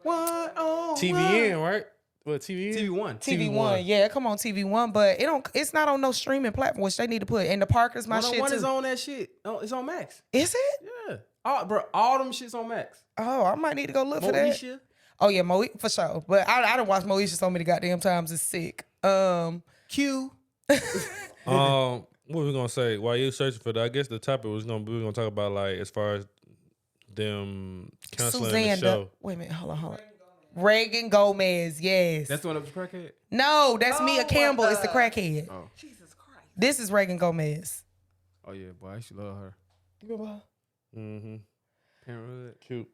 TVN, right? What TV? TV One. TV1. Yeah, come on TV1, but it's not on no streaming platform, which they need to put. And the Parkers, my One on shit One too. is on that shit. Oh, it's on Max. Is it? Yeah. All them shits on Max. Oh, I might need to go look for that. Moesha. Oh yeah, for sure. But I done watched Moesha so many goddamn times. It's sick. Q. What we gonna say? While you searching for that, I guess the topic was we were gonna talk about like as far as them canceling the show. Wait a minute, hold on. Reagan Gomez, yes. That's the one that was crackhead. No, that's Mia Campbell. It's the crackhead. Oh. Jesus Christ. This is Reagan Gomez. Oh yeah, boy, I used to love her. You remember her? Mm-hmm. Parenthood. Cute.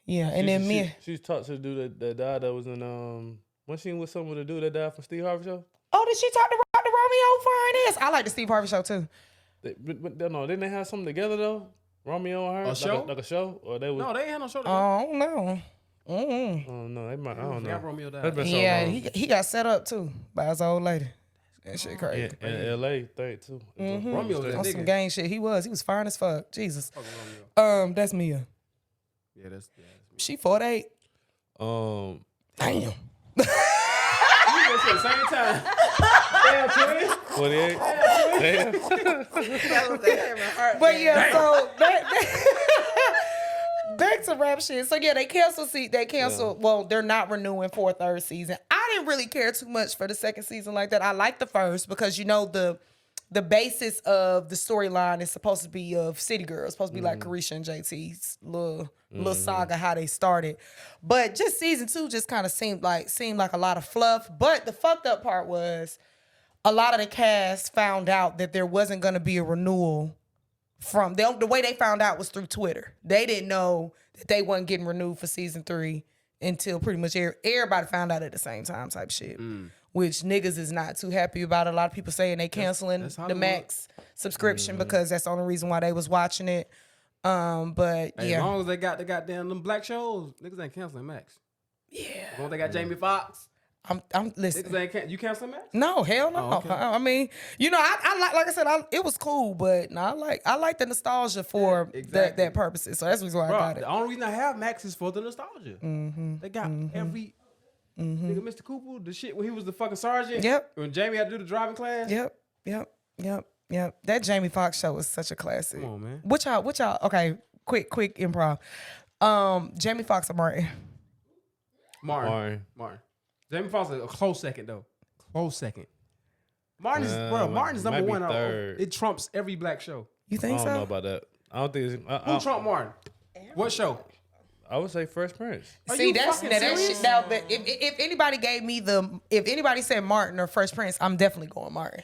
Yeah, and then Mia. She's talked to the dude that died. That was in when she with someone with the dude that died from Steve Harvey show. Oh, did she talk to Romeo for her ass? I like the Steve Harvey show too. But no, didn't they have something together though? Romeo and her, A show? like a show, or they was. No, they ain't had no show together. I don't know. Mm-mm. Oh no, they might. I don't Forgot know. Romeo died. That's been so Yeah, long. he got set up too by his old lady. That shit crazy. In L.A. thing too. Romeo was that On some nigga. gang shit. He was fine as fuck. Jesus. Fuck Romeo. That's Mia. Yeah, that's She 48. Um, Damn. we went to the same time. Damn, twin. 48. Damn. But yeah, so back to rap shit. So yeah, they canceled. Well, they're not renewing for a third season. I didn't really care too much for the second season like that. I liked the first because the basis of the storyline is supposed to be of City Girls, supposed to be like Carisha and JT's little saga, how they started. But just season 2 just kind of seemed like a lot of fluff. But the fucked up part was a lot of the cast found out that there wasn't going to be a renewal from the way they found out was through Twitter. They didn't know that they wasn't getting renewed for season 3 until pretty much everybody found out at the same time type shit. Which niggas is not too happy about. A lot of people saying they canceling that's the Hollywood. Max subscription because that's the only reason why they was watching it. But Hey, yeah. as long as they got the goddamn them black shows, niggas ain't canceling Max. Yeah. As long as they got Jamie Foxx, I'm listening. niggas ain't you canceling Max? No, hell no. Oh, okay. I mean, I like I said, it was cool, but no, I like the nostalgia for exactly. that purposes. So that's the reason why I Bro, got it. the only reason I have Max is for the nostalgia. They got every nigga, Mr. Cooper, the shit when he was the fucking sergeant. Yep. When Jamie had to do the driving class. Yep. That Jamie Foxx show was such a classic. Come on, man. What y'all? Okay, quick improv. Jamie Foxx or Martin? Martin. Jamie Foxx is a close second though. Close second. Martin is might number be one. third. It trumps every black show. You I think don't so? know about that. I don't think it's. Who trumped Martin? What show? I would say Fresh Prince. Are See, you that's fucking that serious? shit. Now, if anybody gave me if anybody said Martin or Fresh Prince, I'm definitely going Martin.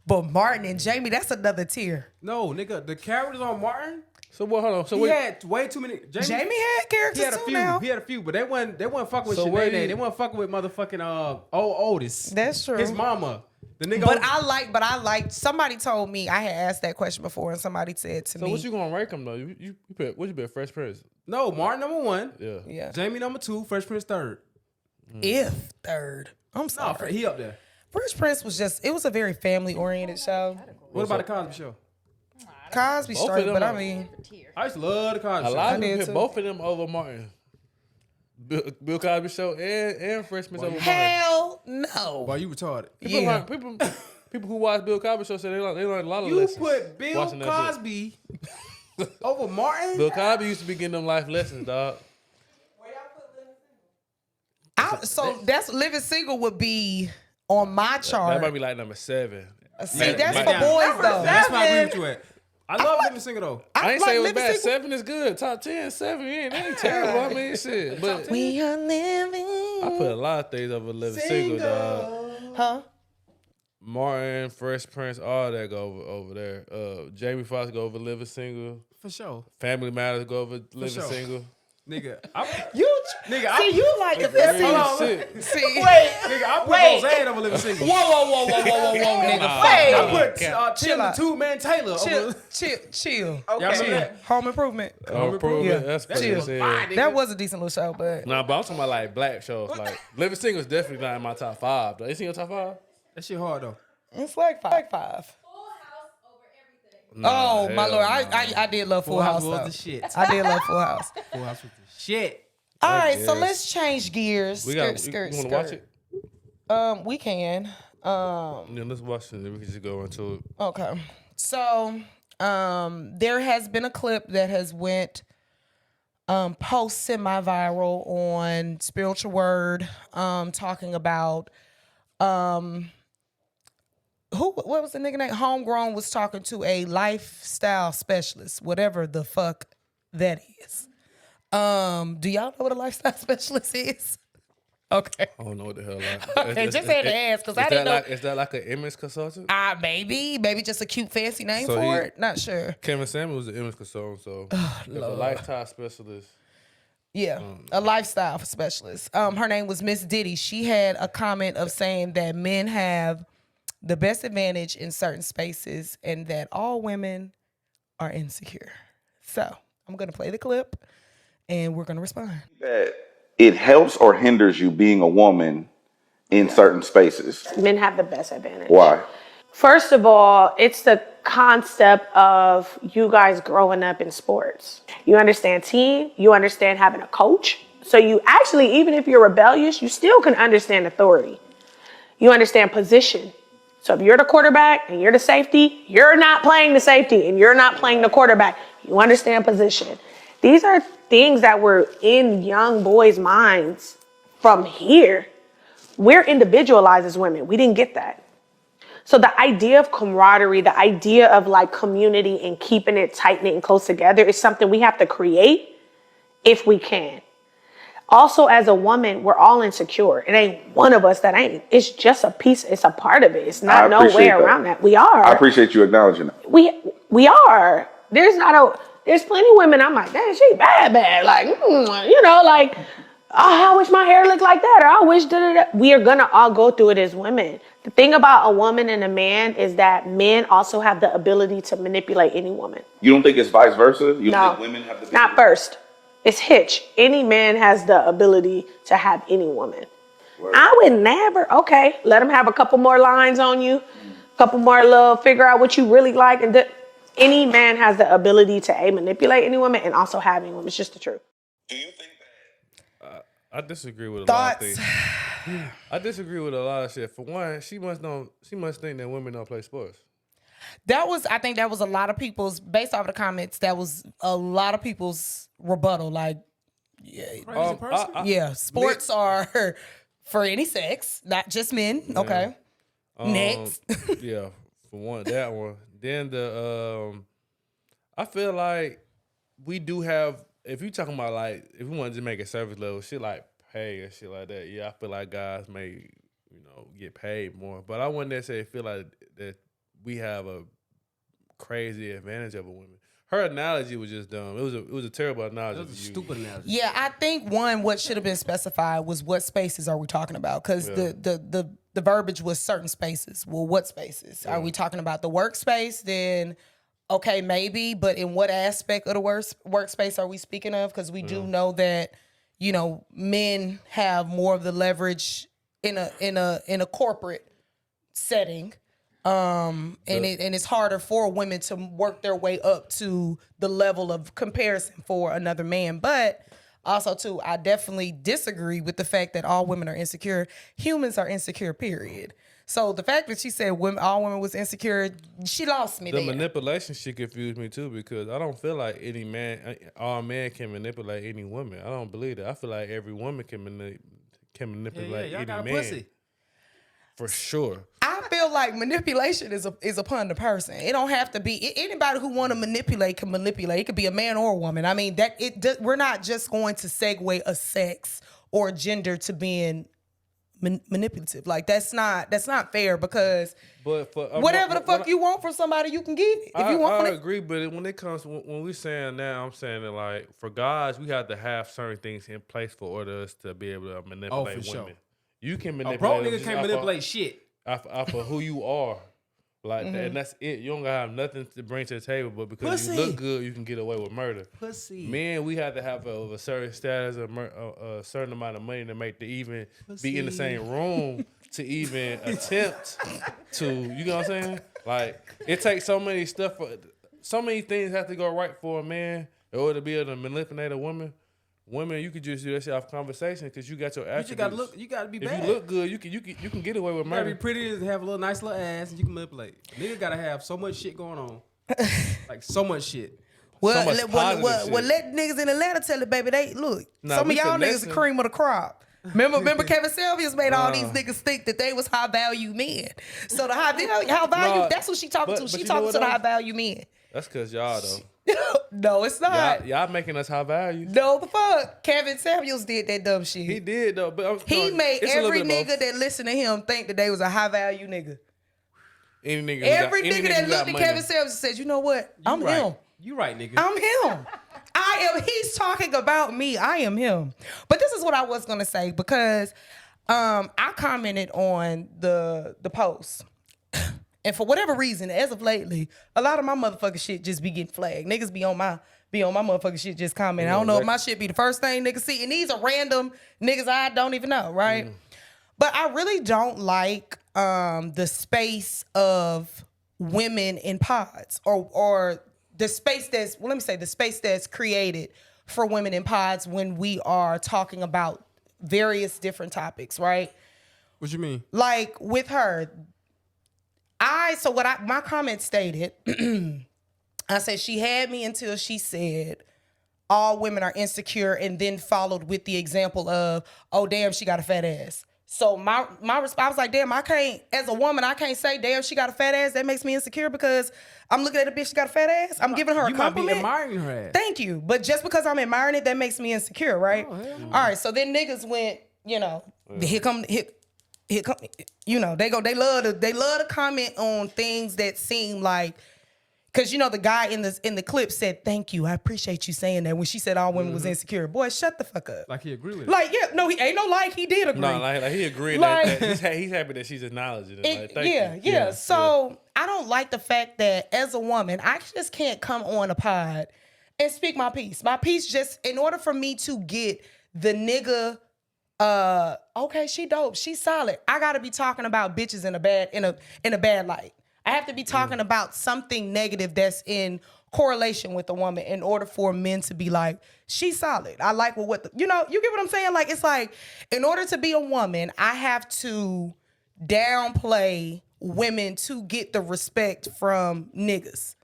But Martin and Jamie, that's another tier. No, nigga, the characters on Martin. So what? Hold on. So He wait. had way too many. Jamie had He characters had a too few. now. He had a few, but they wasn't fucking with So where Sinead. you- They wasn't fucking with motherfucking Otis. That's true. His mama. The nigga. But I like. Somebody told me I had asked that question before, and somebody said to So me, what you gonna rank them though? You put what you bet Fresh Prince? No, Martin number 1. Yeah. yeah, Jamie number 2. Fresh Prince third. if third. I'm No, sorry. he up there. Fresh Prince was it was a very family oriented show. What about the Cosby Show? Cosby Both of straight, them but I are- mean, I used to love the Cosby A Show. lot of did people too. put both of them over Martin. Bill Cosby Show and Fresh Prince of Bel-Air. Hell no. Boy, you retarded. People who watch Bill Cosby Show say they learn a lot of You lessons. put Bill watching that shit. Cosby over Martin? Bill Cosby used to be getting them life lessons, dog. So that's Living Single would be on my chart. That might be like number 7. See, that's might- for boys though. That's why I agree with you at. I love Living Single though. I ain't like say it was Living bad. Single. 7 is good. Top 10, 7 ain't terrible. I mean, shit. But We are living. I put a lot of things over Living Single, dog. Huh? Martin, Fresh Prince, all that go over there. Jamie Foxx go over Living Single. For sure. Family Matters go over Living sure. Single. Nigga, See, you like the best Real single. shit. See, nigga, I put Roseanne over Living Single. whoa, nigga. I put Chill Tim the out. Two-Man Taylor over. Chill. Y'all remember that? Home Improvement. Home Improvement. Yeah. That's That shit funny was as hell. fire, nigga. That was a decent little show, but Nah, but I'm talking about like black shows. Like Living Single is definitely not in my top 5. Though. Is he in your top 5? That shit hard though. it's like five. Nah, Oh my hell lord, no. I did love Full House was though. the shit. I did love Full House. Full House was the shit. All right, so guess. let's change gears. We got. Skirt, You want to watch it? We can. Yeah, let's watch it. Then we can just go into it. Okay. So, there has been a clip that has went post semi-viral on Spiritual Word, talking about what was the nigga name? Homegrown was talking to a lifestyle specialist, whatever the fuck that is. Do y'all know what a lifestyle specialist is? Okay. I don't know what the hell. Okay, just had to ask because I didn't know. Is that like an image consultant? Maybe just a cute fancy name So for he- it. Not sure. Kevin Samuel was an image consultant, so if a lifestyle specialist. Yeah, a lifestyle specialist. Her name was Miss Diddy. She had a comment of saying that men have the best advantage in certain spaces and that all women are insecure. So I'm gonna play the clip and we're gonna respond. That it helps or hinders you being a woman in certain spaces. Men have the best advantage. Why? First of all, it's the concept of you guys growing up in sports. You understand team, you understand having a coach. So you actually, even if you're rebellious, you still can understand authority. You understand position. So if you're the quarterback and you're the safety, you're not playing the safety and you're not playing the quarterback. You understand position. These are things that were in young boys' minds from here. We're individualized as women. We didn't get that. So the idea of camaraderie, the idea of like community and keeping it tight knit and close together is something we have to create if we can. Also, as a woman, we're all insecure. It ain't one of us that ain't. It's just a piece. It's a part of it. It's not no way around that. We are. I appreciate you acknowledging that. We are. There's plenty of women. I'm like, damn, she bad. Like, like, oh, I wish my hair looked like that, or I wish da. We are gonna all go through it as women. The thing about a woman and a man is that men also have the ability to manipulate any woman. You don't think it's vice versa? You No, don't think women have the not first. It's hitch. Any man has the ability to have any woman. Word. I would never. Okay, let him have a couple more lines on you, a couple more figure out what you really like, and any man has the ability to manipulate any woman and also have any woman. It's just the truth. Do you think that? I disagree with a lot of Thoughts? things. I disagree with a lot of shit. For one, she must think that women don't play sports. I think that was a lot of people's, based off the comments, that was a lot of people's rebuttal. Like, yeah, sports are for any sex, not just men. Okay. Next. Yeah, for one, that one. Then I feel like we do have, if you talking about like, if we want to just make it service level, shit like pay and shit like that, yeah, I feel like guys may, get paid more. But I wouldn't necessarily feel like that we have a crazy advantage over women. Her analogy was just dumb. It was a terrible analogy. That was a stupid analogy. Yeah, I think what should have been specified was what spaces are we talking about? Because the verbiage was certain spaces. Well, what spaces? Are we talking about the workspace? Then, okay, maybe, but in what aspect of the workspace are we speaking of? Because we do know that, men have more of the leverage in a corporate setting. And it's harder for women to work their way up to the level of comparison for another man. But Also, too, I definitely disagree with the fact that all women are insecure. Humans are insecure, period. So the fact that she said all women was insecure, she lost me The there. manipulation shit confused me too because I don't feel like all men can manipulate any woman. I don't believe that. I feel like every woman can manipulate y'all any got a man. pussy. For sure. I feel like manipulation is upon the person. It don't have to be anybody who want to manipulate can manipulate. It could be a man or a woman. I mean we're not just going to segue a sex or gender to being manipulative. Like that's not fair because But for whatever the fuck you want from somebody, you can get it if you want I it. agree, but when it comes when we saying now, I'm saying that like for guys, we have to have certain things in place for order us to be able to manipulate women. sure. You can A manipulate. broke them nigga just can't off of- manipulate shit. off of who you are. Like and that's it. You don't gotta have nothing to bring to the table, but because you Pussy. look good, you can get away with murder. Pussy. Men, we have to have a certain status, a certain amount of money to make to even be in the same room to even attempt to. You know what I'm saying? Like it takes so many things have to go right for a man in order to be able to manipulate a woman. Women, you could just do that shit off conversation because you got your You attributes. just gotta look. You gotta be If bad. you look good, you can get away with You gotta be murder. pretty and have a little nice little ass, and you can manipulate. Nigga gotta have so much shit going on, like so much shit. Well, much positive shit. let niggas in Atlanta tell it, baby. They look. Nah, Some of we y'all niggas finessing. the cream of the crop. Remember Kevin Sylvia's made all these niggas think that they was high value men. So the high value, Nah, that's what she talking but to. She you know talking what to the though? high value men. That's because y'all though. No, it's not. Y'all making us high value. No, the fuck. Kevin Samuels did that dumb shit. He did though, but He made it's a little every bit of nigga both. that listened to him think that they was a high value nigga. Any nigga, Every any nigga that who got looked at money. Kevin Samuels said, you know what? I'm right. him. You right, nigga. I'm him. He's talking about me. I am him. But this is what I was gonna say because I commented on the post. And for whatever reason, as of lately, a lot of my motherfucking shit just be getting flagged. Niggas be on my motherfucking shit just commenting. I don't know if my shit be the first thing niggas see. And these are random niggas I don't even know, right? But I really don't like the space of women in pods or the space the space that's created for women in pods when we are talking about various different topics, right? What you mean? Like with her, my comment stated, I said she had me until she said all women are insecure and then followed with the example of, oh damn, she got a fat ass. So my response, I was like, damn, I can't, as a woman, I can't say, damn, she got a fat ass. That makes me insecure because I'm looking at a bitch, she got a fat ass. I'm giving her a You might be compliment. admiring her ass. Thank you. But just because I'm admiring it, that makes me insecure, right? All right, so then niggas went, here come, they love to comment on things that seem like, because the guy in the clip said, thank you, I appreciate you saying that when she said all women was insecure. Boy, shut the fuck up. Like he agree with it. Like, yeah, no, he ain't no like, he did agree. No, like he agreed Like- that he's happy that she's acknowledging it. Like, thank you. Yeah. So I don't like the fact that as a woman, I just can't come on a pod and speak my piece. My piece just, in order for me to get the nigga, okay, she dope, she's solid, I gotta be talking about bitches in a bad light. I have to be talking about something negative that's in correlation with a woman in order for men to be like, she's solid. I like you get what I'm saying? Like, it's like, in order to be a woman, I have to downplay women to get the respect from niggas.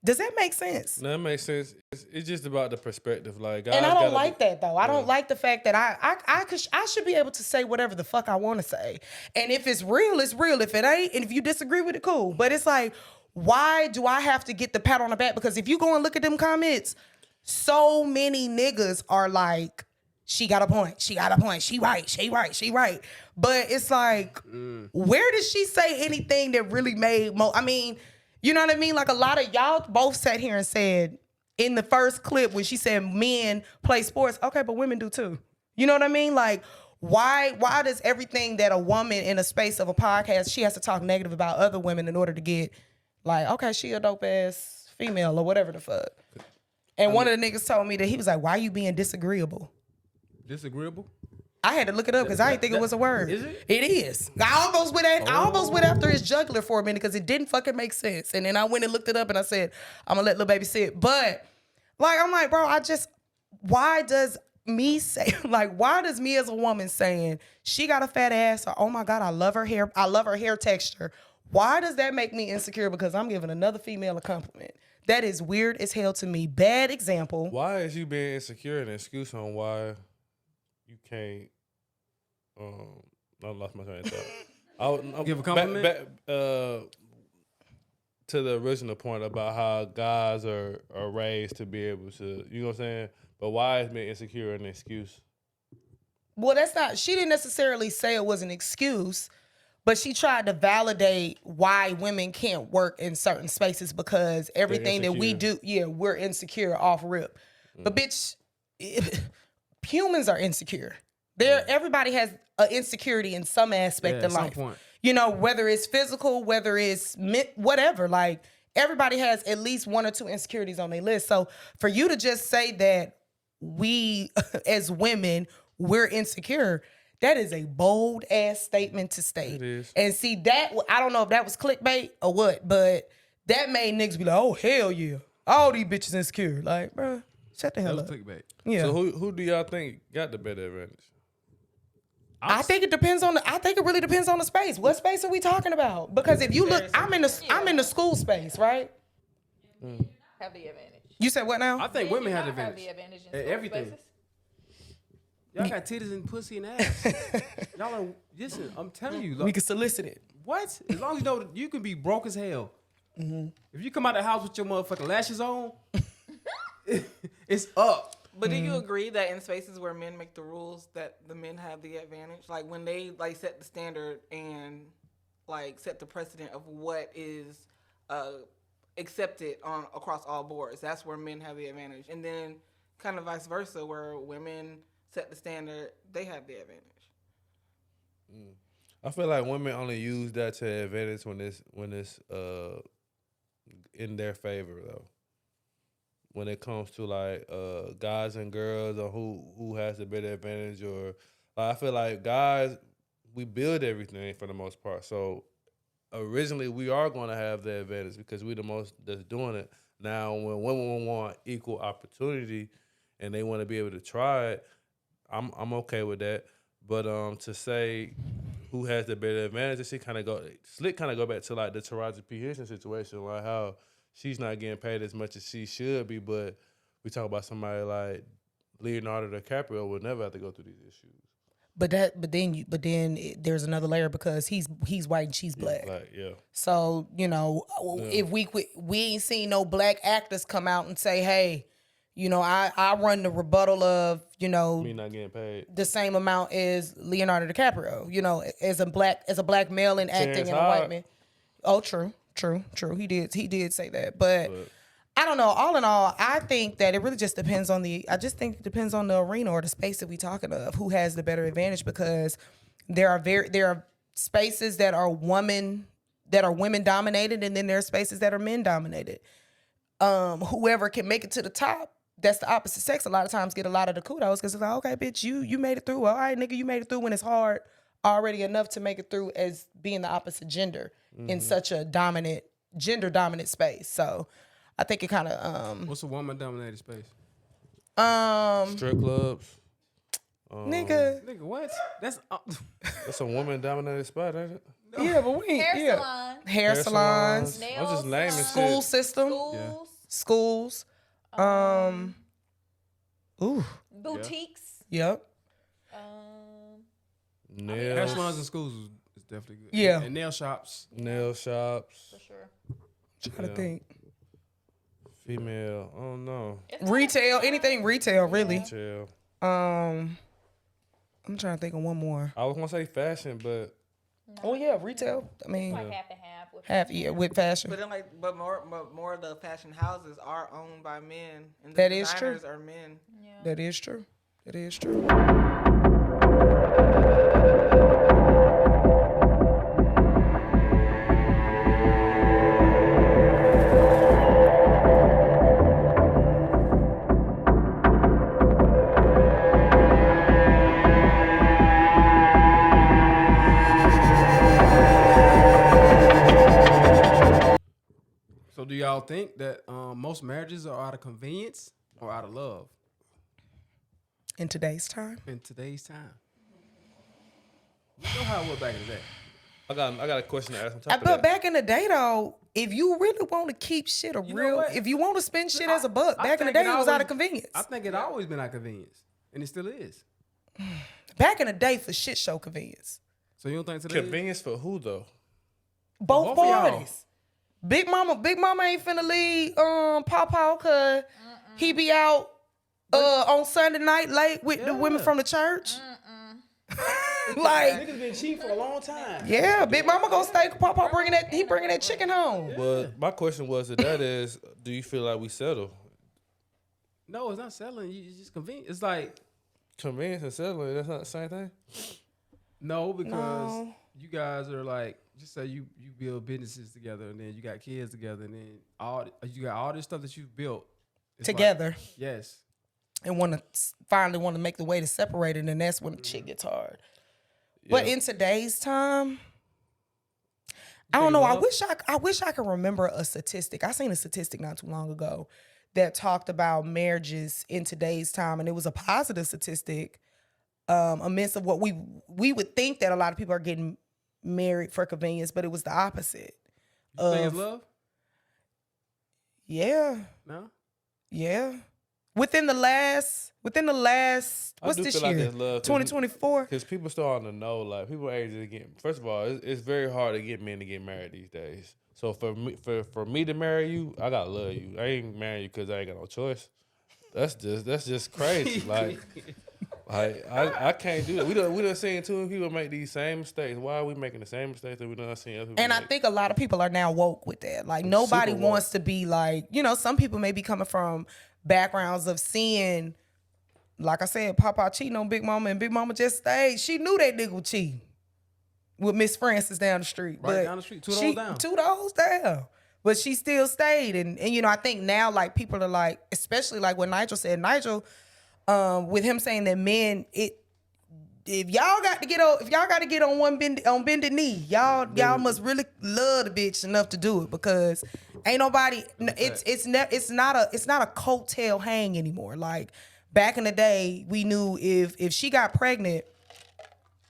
Does that make sense? No, that makes sense. It's just about the perspective. Like, And I don't like that though. I don't like the fact that I should be able to say whatever the fuck I want to say. And if it's real, it's real. If it ain't, and if you disagree with it, cool. But it's like, why do I have to get the pat on the back? Because if you go and look at them comments, so many niggas are like, she got a point. She got a point. She right. She right. She right. But it's like, where did she say anything that really made I mean, you know what I mean? Like, a lot of y'all both sat here and said in the first clip when she said men play sports, okay, but women do too. You know what I mean? Like, why does everything that a woman in a space of a podcast, she has to talk negative about other women in order to get like, okay, she a dope ass female or whatever the fuck. And one of the niggas told me that he was like, why are you being disagreeable? Disagreeable? I had to look it up because I didn't think it was a word. Is it? It is. I almost went after his jugular for a minute because it didn't fucking make sense. And then I went and looked it up and I said, I'm gonna let Lil Baby sit. But like, I'm like, bro, why does me say, like, why does me as a woman saying she got a fat ass or oh my God, I love her hair texture. Why does that make me insecure? Because I'm giving another female a compliment. That is weird as hell to me. Bad example. Why is you being insecure an excuse on why you can't? I lost my train of thought. I'll Give a compliment? To the original point about how guys are raised to be able to, you know what I'm saying? But why is being insecure an excuse? Well, that's not, she didn't necessarily say it was an excuse, but she tried to validate why women can't work in certain spaces because everything that we do, we're insecure off rip. But bitch, humans are insecure. Everybody has an insecurity in some aspect of life. Point. You know, whether it's physical, whether it's whatever, like everybody has at least one or two insecurities on their list. So for you to just say that we as women, we're insecure, that is a bold ass statement to state. It is. And see that, I don't know if that was clickbait or what, but that made niggas be like, oh hell yeah, all these bitches insecure. Like, bro, shut the hell up. Clickbait. Yeah. So who do y'all think got the better advantage? I think it depends on I think it really depends on the space. What space are we talking about? Because if you look, I'm in the school space, right? Have the advantage. You said what now? I think women have the Have advantage. the advantage in At school everything. spaces. Y'all got titties and pussy and ass. Y'all are, listen, I'm telling you. We can solicit it. What? As long as you know that you can be broke as hell. If you come out the house with your motherfucking lashes on, it's up. But do you agree that in spaces where men make the rules that the men have the advantage? Like when they like set the standard and like set the precedent of what is accepted across all boards, that's where men have the advantage. And then kind of vice versa, where women set the standard, they have the advantage. I feel like women only use that to their advantage when it's in their favor though. When it comes to like guys and girls or who has the better advantage, or like, I feel like guys, we build everything for the most part. So originally we are going to have the advantage because we're the most that's doing it. Now when women want equal opportunity and they want to be able to try it, I'm okay with that. But to say who has the better advantage, she kind of go back to like the Taraji P. Henson situation, like how she's not getting paid as much as she should be, but we talk about somebody like Leonardo DiCaprio will never have to go through these issues. But then there's another layer because he's white and she's black. Yeah. So if we ain't seen no black actors come out and say, hey, I run the rebuttal of Me not getting paid the same amount as Leonardo DiCaprio. As a black male in acting Terrence and a white man. Oh, true. He did say that, but I don't know. All in all, I think that it really just depends on it depends on the arena or the space that we talking of who has the better advantage, because there are spaces that are women dominated, and then there are spaces that are men dominated. Whoever can make it to the top, that's the opposite sex, a lot of times get a lot of the kudos because it's like, okay, bitch, you made it through. All right, nigga, you made it through when it's hard already enough to make it through as being the opposite gender in such a gender dominant space. So I think it kind of What's a woman dominated space? strip clubs. Nigga, what? That's That's a woman dominated spot, ain't it? yeah, but we Hair salon. hair salons, I'm just naming school shit. system, schools, Boutiques. yep. hair Nails, salons and schools is definitely good. Yeah. And nail shops. nail shops, For sure. Trying to think. female. I don't know. Retail, anything retail, really. Chill. I'm trying to think of one more. I was gonna say fashion, but Oh yeah, retail. I mean, Like half and half. With with fashion. But then but more of the fashion houses are owned by men, and the That is true. designers are men. That is true. That is true. So do y'all think that most marriages are out of convenience or out of love? in today's time. In today's time. You know how it was back in the day. I got a question to ask on top of But that. back in the day, though, if you really want to keep shit a know real, what? if you want to spend shit as a buck, I back in the think day, it was always- out of convenience. I think it always been out of convenience. And it still is. Back in the day, for shit show convenience. So you don't think today? Convenience for who though? Both both of y'all. parties. Big Mama ain't finna leave Pawpaw cause he be out on Sunday night late with the women from the church. Like, Niggas been cheap for a long time. yeah, Big Mama gonna stay. Pawpaw bringing that chicken home. But my question was that is, do you feel like we settle? No, it's not selling. It's just convenient. It's like, Convenience and settling, that's not the same thing? no, because No. you guys are like, just say you build businesses together and then you got kids together and then you got all this stuff that you've built. It's like- Together. yes. And finally want to make the way to separate it, and that's when the shit gets hard. But Yeah. in today's time, I don't know. I wish I could remember a statistic. I seen a statistic not too long ago that talked about marriages in today's time, and it was a positive statistic. Amidst of what we would think that a lot of people are getting married for convenience, but it was the opposite. You think it's love? Yeah, No? yeah. Within the last, I what's do this feel like year? there's love, 2024. Because people starting to know, like, people ain't just getting. First of all, it's very hard to get men to get married these days. So for me to marry you, I gotta love you. I ain't marrying you because I ain't got no choice. That's just crazy. like I can't do that. We done seen too many people make these same mistakes. Why are we making the same mistakes that we done seen other people And I make? think a lot of people are now woke with that. Like nobody Super woke. wants to be like, some people may be coming from backgrounds of seeing, like I said, Papa cheating on Big Mama, and Big Mama just stayed. She knew that nigga was cheating with Miss Francis down the street. Right but down the street, two doors down. 2 doors down. But she still stayed. And I think now like people are like, especially like what Nigel said, with him saying that men, if y'all got to get on bended knee, y'all must really love the bitch enough to do it, because ain't nobody. It's not a coattail hang anymore. Like back in the day, we knew if she got pregnant,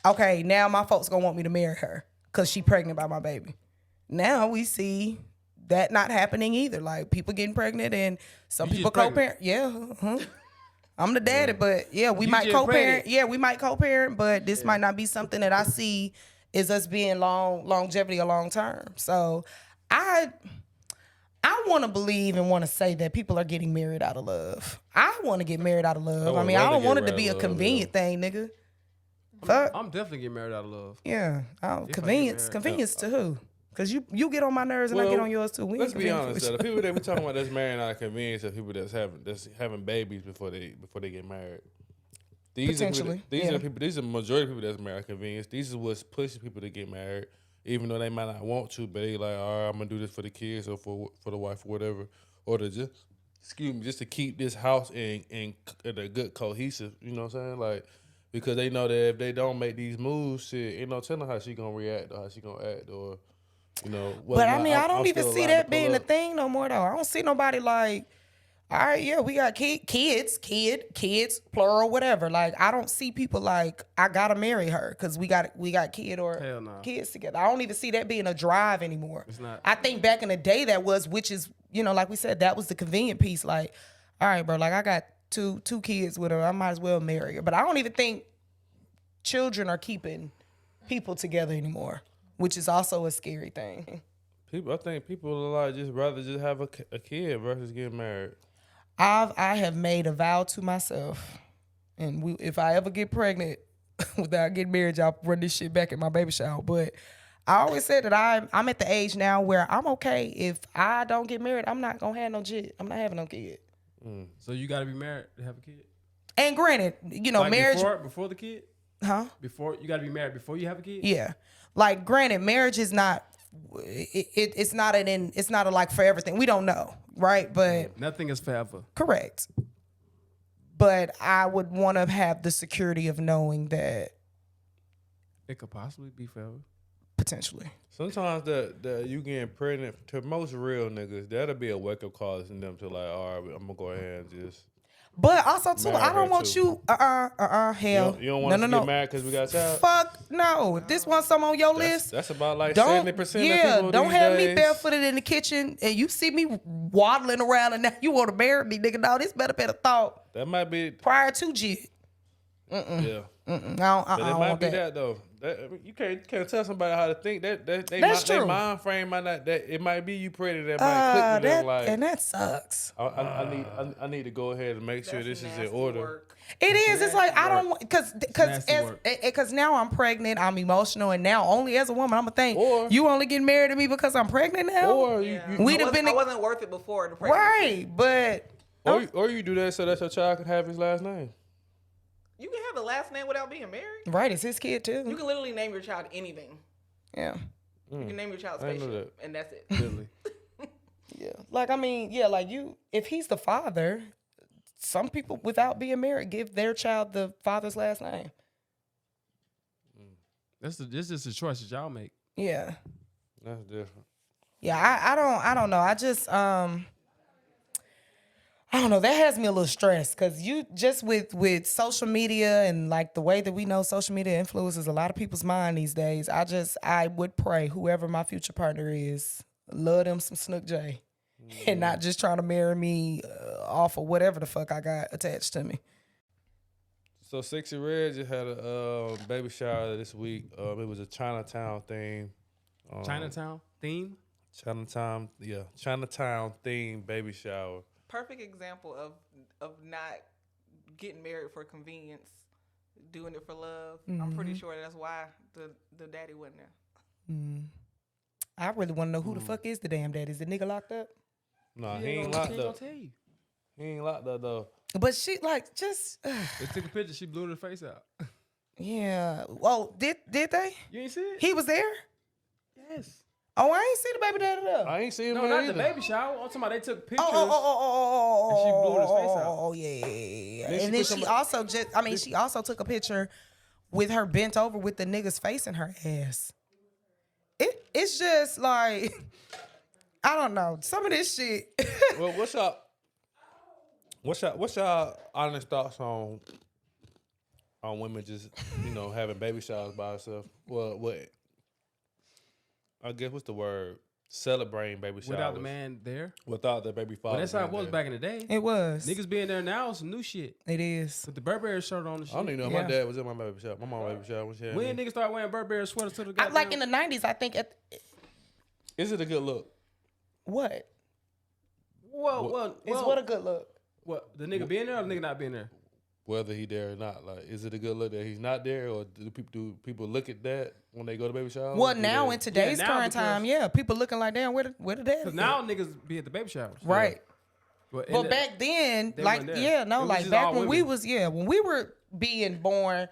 okay, now my folks gonna want me to marry her because she pregnant by my baby. Now we see that not happening either. Like people getting pregnant and some You people just pregnant? co-parent. Yeah. I'm the daddy, but yeah, we You might just co-parent. pregnant. Yeah, we might co-parent, but this might not be something that I see is us being longevity or long term. So I want to believe and want to say that people are getting married out of love. I want to get married out of love. I would mean, I rather don't get want it to married be a out of love, convenient thing, nigga. Fuck. I'm definitely getting married out of love. Yeah. get Convenience. married. Convenience to who? Because you get on my nerves and I get Well, on yours too. We Let's ain't be convenient honest, for though. each The people that we talking about that's marrying out of convenience are people that's having babies before they get married. These Potentially, are the people. These are the majority of people that's married out of convenience. These is what's pushing people to get married, even though they might not want to. But they like, all right, I'm gonna do this for the kids or for the wife or whatever, or to just to keep this house in a good cohesive. You know what I'm saying? Like, because they know that if they don't make these moves, shit, ain't no telling how she gonna react or how she gonna act or. But I mean, I don't even see that being a the thing no more though. I don't see nobody like, all right, yeah, we got kids, plural, whatever. Like, I don't see people like, I gotta marry her because we got kid or Hell no. kids together. I don't even see that being a drive anymore. It's not. I think back in the day that was, which is, like we said, that was the convenient piece. Like, all right, bro, like I got two kids with her, I might as well marry her. But I don't even think children are keeping people together anymore, which is also a scary thing. I think people are like just rather just have a kid versus getting married. I have made a vow to myself, and if I ever get pregnant without getting married, y'all run this shit back at my baby shower. But I always said that I'm at the age now where I'm okay if I don't get married. I'm not gonna have no shit. I'm not having no kid. So you got to be married to have a kid. And granted, Like marriage, before the kid. huh? Before you got to be married before you have a kid. Yeah, like granted, marriage is not. It's not a like for everything. We don't know, right? But Nothing is forever. correct. But I would want to have the security of knowing that It could possibly be forever. potentially. Sometimes that you getting pregnant to most real niggas, that'll be a wake up call in them to like, all right, I'm gonna go ahead and just. But also too, Marry I don't her, want too. you. Hell. You don't want us to no. get married because we got a child? Fuck no. If this one's something on your list, That's about like don't 70% of people don't these have me days. barefooted in the kitchen and you see me waddling around and now you want to marry me, nigga. No, this better thought That might be, prior to jit. yeah. I don't But it might want be that. that though. You can't tell somebody how to think. That's true. Their mind frame might not. That it might be you pretty that might click with them. Like and that sucks. I need to go ahead and make sure this is in order. It is. It's like I don't want nasty work. because now I'm pregnant. I'm emotional, and now only as a woman I'm gonna think Or- you only getting married to me because I'm pregnant now. Or We'd have been I wasn't worth it before the pregnancy. right, but or you do that so that your child can have his last name. You can have a last name without being married. right, it's his kid You too. can literally name your child anything. Yeah, You can name your child I didn't know Spaceship, and that's it. Literally. yeah. Like I mean, yeah. Like you, if he's the father, some people without being married give their child the father's last name. This is a choice that y'all make. Yeah. That's different. Yeah, I don't know. I just I don't know. That has me a little stressed because you just with social media and like the way that we know social media influences a lot of people's mind these days. I would pray whoever my future partner is, love them some Snook J, and not just trying to marry me off of whatever the fuck I got attached to me. So Sexy Red just had a baby shower this week. It was a Chinatown theme. Chinatown theme. Chinatown theme baby shower. Perfect example of not getting married for convenience, doing it for love. I'm pretty sure that's why the daddy wasn't there. I really want to know who the fuck is the damn daddy. Is the nigga locked up? Nah, he ain't locked She ain't up. gonna tell you. He ain't locked up though. But she like just They took a picture. She blew her face out. yeah. Oh, did they? You ain't see it? He was there. Yes. Oh, I ain't see the baby daddy though. I ain't seen him No, there not either. the baby shower. I'm talking about they took pictures. Oh, And she blew his face out. Oh, yeah. Then she And then put she some- also she also took a picture with her bent over with the nigga's face in her ass. It's just like, I don't know. Some of this shit. Well, what's y'all honest thoughts on women just having baby showers by herself? Well, what? I guess what's the word? Celebrating baby showers Without the man there. without the baby father. Well, that's how it being was there. back in the day. It was. Niggas being there now is some new shit. It is. With the Burberry shirt on and I shit. don't even know if Yeah. my dad was in my baby shower. My mom baby shower. When she had When me. niggas start wearing Burberry sweaters to the I, goddamn... like in the 90s, I think Is it a good look? what? Well, Is what a good look. what, the nigga being there or the nigga not being there? Whether he there or not, like, is it a good look that he's not there, or do people look at that when they go to baby showers? Well, Do now they- in today's now current because- time, yeah, people looking like, damn, where the daddy? Because now niggas be at the baby showers. right. But, But back then, they like, weren't there. yeah, It no, was like just back all when we women. when we were being born,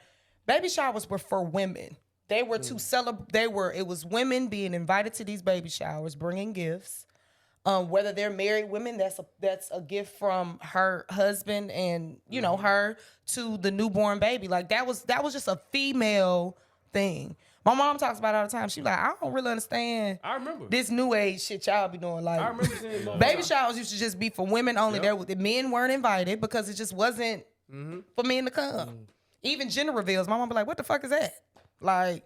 baby showers were for women. They were to celebrate. It was women being invited to these baby showers, bringing gifts. Whether they're married women, that's a gift from her husband and her to the newborn baby. Like that was just a female thing. My mom talks about it all the time. She's like, I don't really understand I remember. this new age shit y'all be doing. Like I remember seeing baby showers used to just be for women only. Yep. The men weren't invited because it just wasn't for men to come. Even gender reveals, my mom be like, "What the fuck is that?" Like,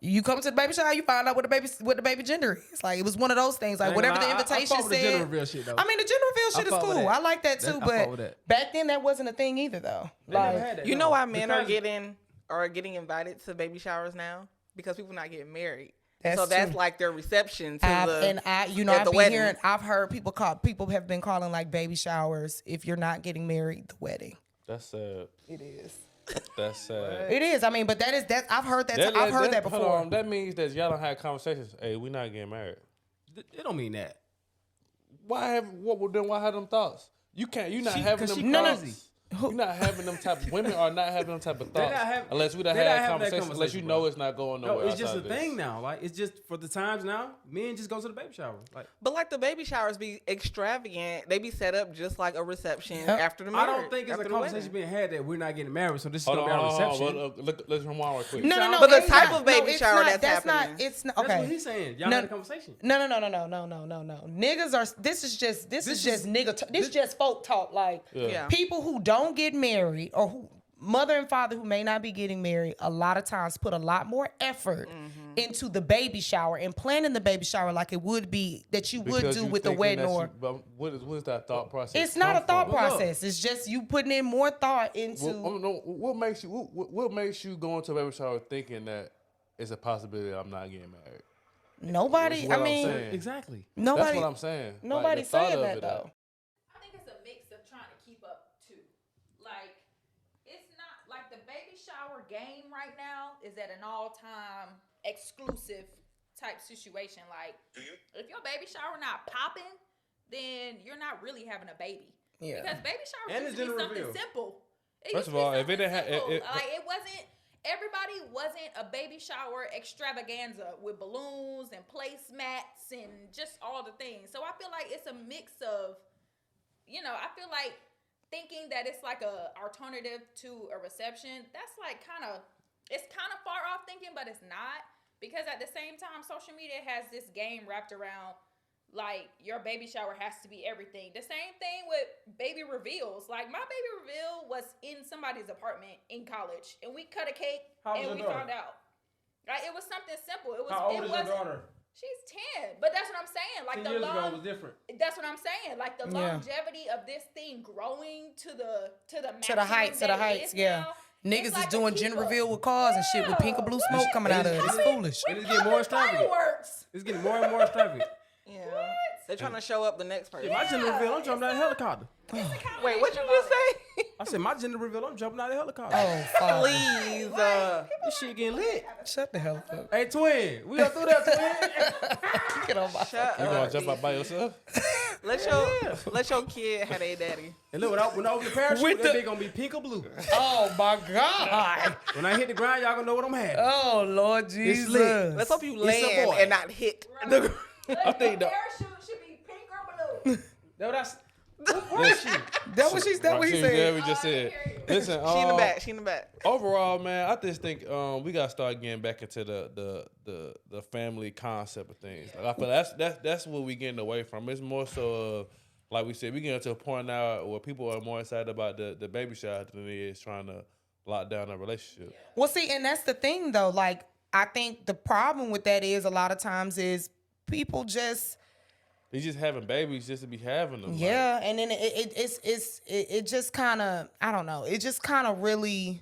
you come to the baby shower, you find out what the baby gender is. Like, it was one of those things. Like, ain't whatever gonna the lie, I invitation fuck with the said. gender reveal shit, though. I mean, the gender reveal shit is fuck with cool. that. I like that too. I fuck with But that. back then, that wasn't a thing either, though. They never Like, had that, You no. know why men are Because- getting invited to baby showers now? Because people not getting married. That's So that's true. like their reception to I've at the been wedding. hearing, I've heard people have been calling like baby showers if you're not getting married, the wedding. That's sad. It is. That's sad. It is. I mean, but that I've heard that. I've heard that before. Hold on, that means that y'all don't have conversations. Hey, we not getting married. It don't mean that. Why have them thoughts? You can't. You not having them she thoughts. crazy. You're not having them type. Women are not having them type of They're thoughts not having- unless we done they're not had having that conversations. Unless you conversation, know bro. it's not going No, nowhere. it's just a outside of this. thing now. Like it's just for the times now. Men just go to the baby shower. Like But like the baby showers be extravagant. They be set up just like a reception Yep. after the I marriage. don't think it's a after the conversation wedding. being had that we're not getting married. So this is Hold gonna on, be our hold on, reception. hold on. Let's rewind real quick. No. But the it's type not- of baby it's shower not, that's not. happening. It's not That's okay. what he's saying. Y'all No. had a conversation. No. Niggas are. This is just nigga. This just folk talk. Like Yeah. people who don't get married or who mother and father who may not be getting married a lot of times put a lot more effort into the baby shower and planning the baby shower like it would be that you would Because do you with the thinking wedding that or. you- but what is that thought process? It's not a come thought from? process. It's just you putting in more thought into. What makes you go into a baby shower thinking that it's a possibility I'm not getting married? Nobody. That's what I I'm mean, saying. Exactly. nobody. That's what I'm saying. Nobody's the thought saying of that it, though. I think it's a mix of trying to keep up too. Like, it's not like the baby shower game right now is at an all-time exclusive type situation. Like, if your baby shower not popping, then you're not really having a baby. Yeah. Because baby shower And used it's to be gender something reveal. simple. It First used of to be all, if it something didn't ha- simple. it- like it wasn't. Everybody wasn't a baby shower extravaganza with balloons and placemats and just all the things. So I feel like it's a mix of, I feel like thinking that it's like a alternative to a reception, that's like it's kind of far off thinking, but it's not. Because at the same time, social media has this game wrapped around like your baby shower has to be everything. The same thing with baby reveals. Like my baby reveal was in somebody's apartment in college, and we cut a cake How old is and we your daughter? found out. Like it was something simple. It was. How old it is your wasn't- daughter? She's 10, but that's what I'm saying. Like 10 the years ago long, was different. that's what I'm saying. Like the Yeah. longevity of this thing growing to the heights, maximum that it is yeah. now, Niggas it's like is a doing gender keeper. reveal with cars and shit with pink or blue smoke coming out of it. It's foolish. And it's getting more extravagant. Fireworks. It's getting more and more extravagant. Yeah. They're trying to show up the next person. My gender reveal, I'm jumping out of the helicopter. Wait, what you just say? I said my gender reveal, I'm jumping out of the helicopter. Oh, fuck. Please. This shit getting lit. Shut the hell up. Hey, twin, we gonna do that, twin. Get on my Shut You gonna up. jump out by yourself? Let your kid have their daddy. And look, when I open the parachute, With that the- bitch gonna be pink or blue. Oh my God. When I hit the ground, y'all gonna know what I'm having. Oh Lord Jesus. lit. Let's hope you It's a land boy. and not hit the I think the- parachute should be pink or blue. That what I s- Where is she? That what she that what he Yeah, said. we just said. Listen, She in the back. She in the back. overall, man, I just think we gotta start getting back into the family concept of things. Like, I feel that's what we getting away from. It's more so like we said, we getting to a point now where people are more excited about the baby shower than they is trying to lock down a relationship. Well, see, and that's the thing though. Like, I think the problem with that is a lot of times is people just They just having babies just to be having them. yeah, and then it just kind of I don't know. It just kind of really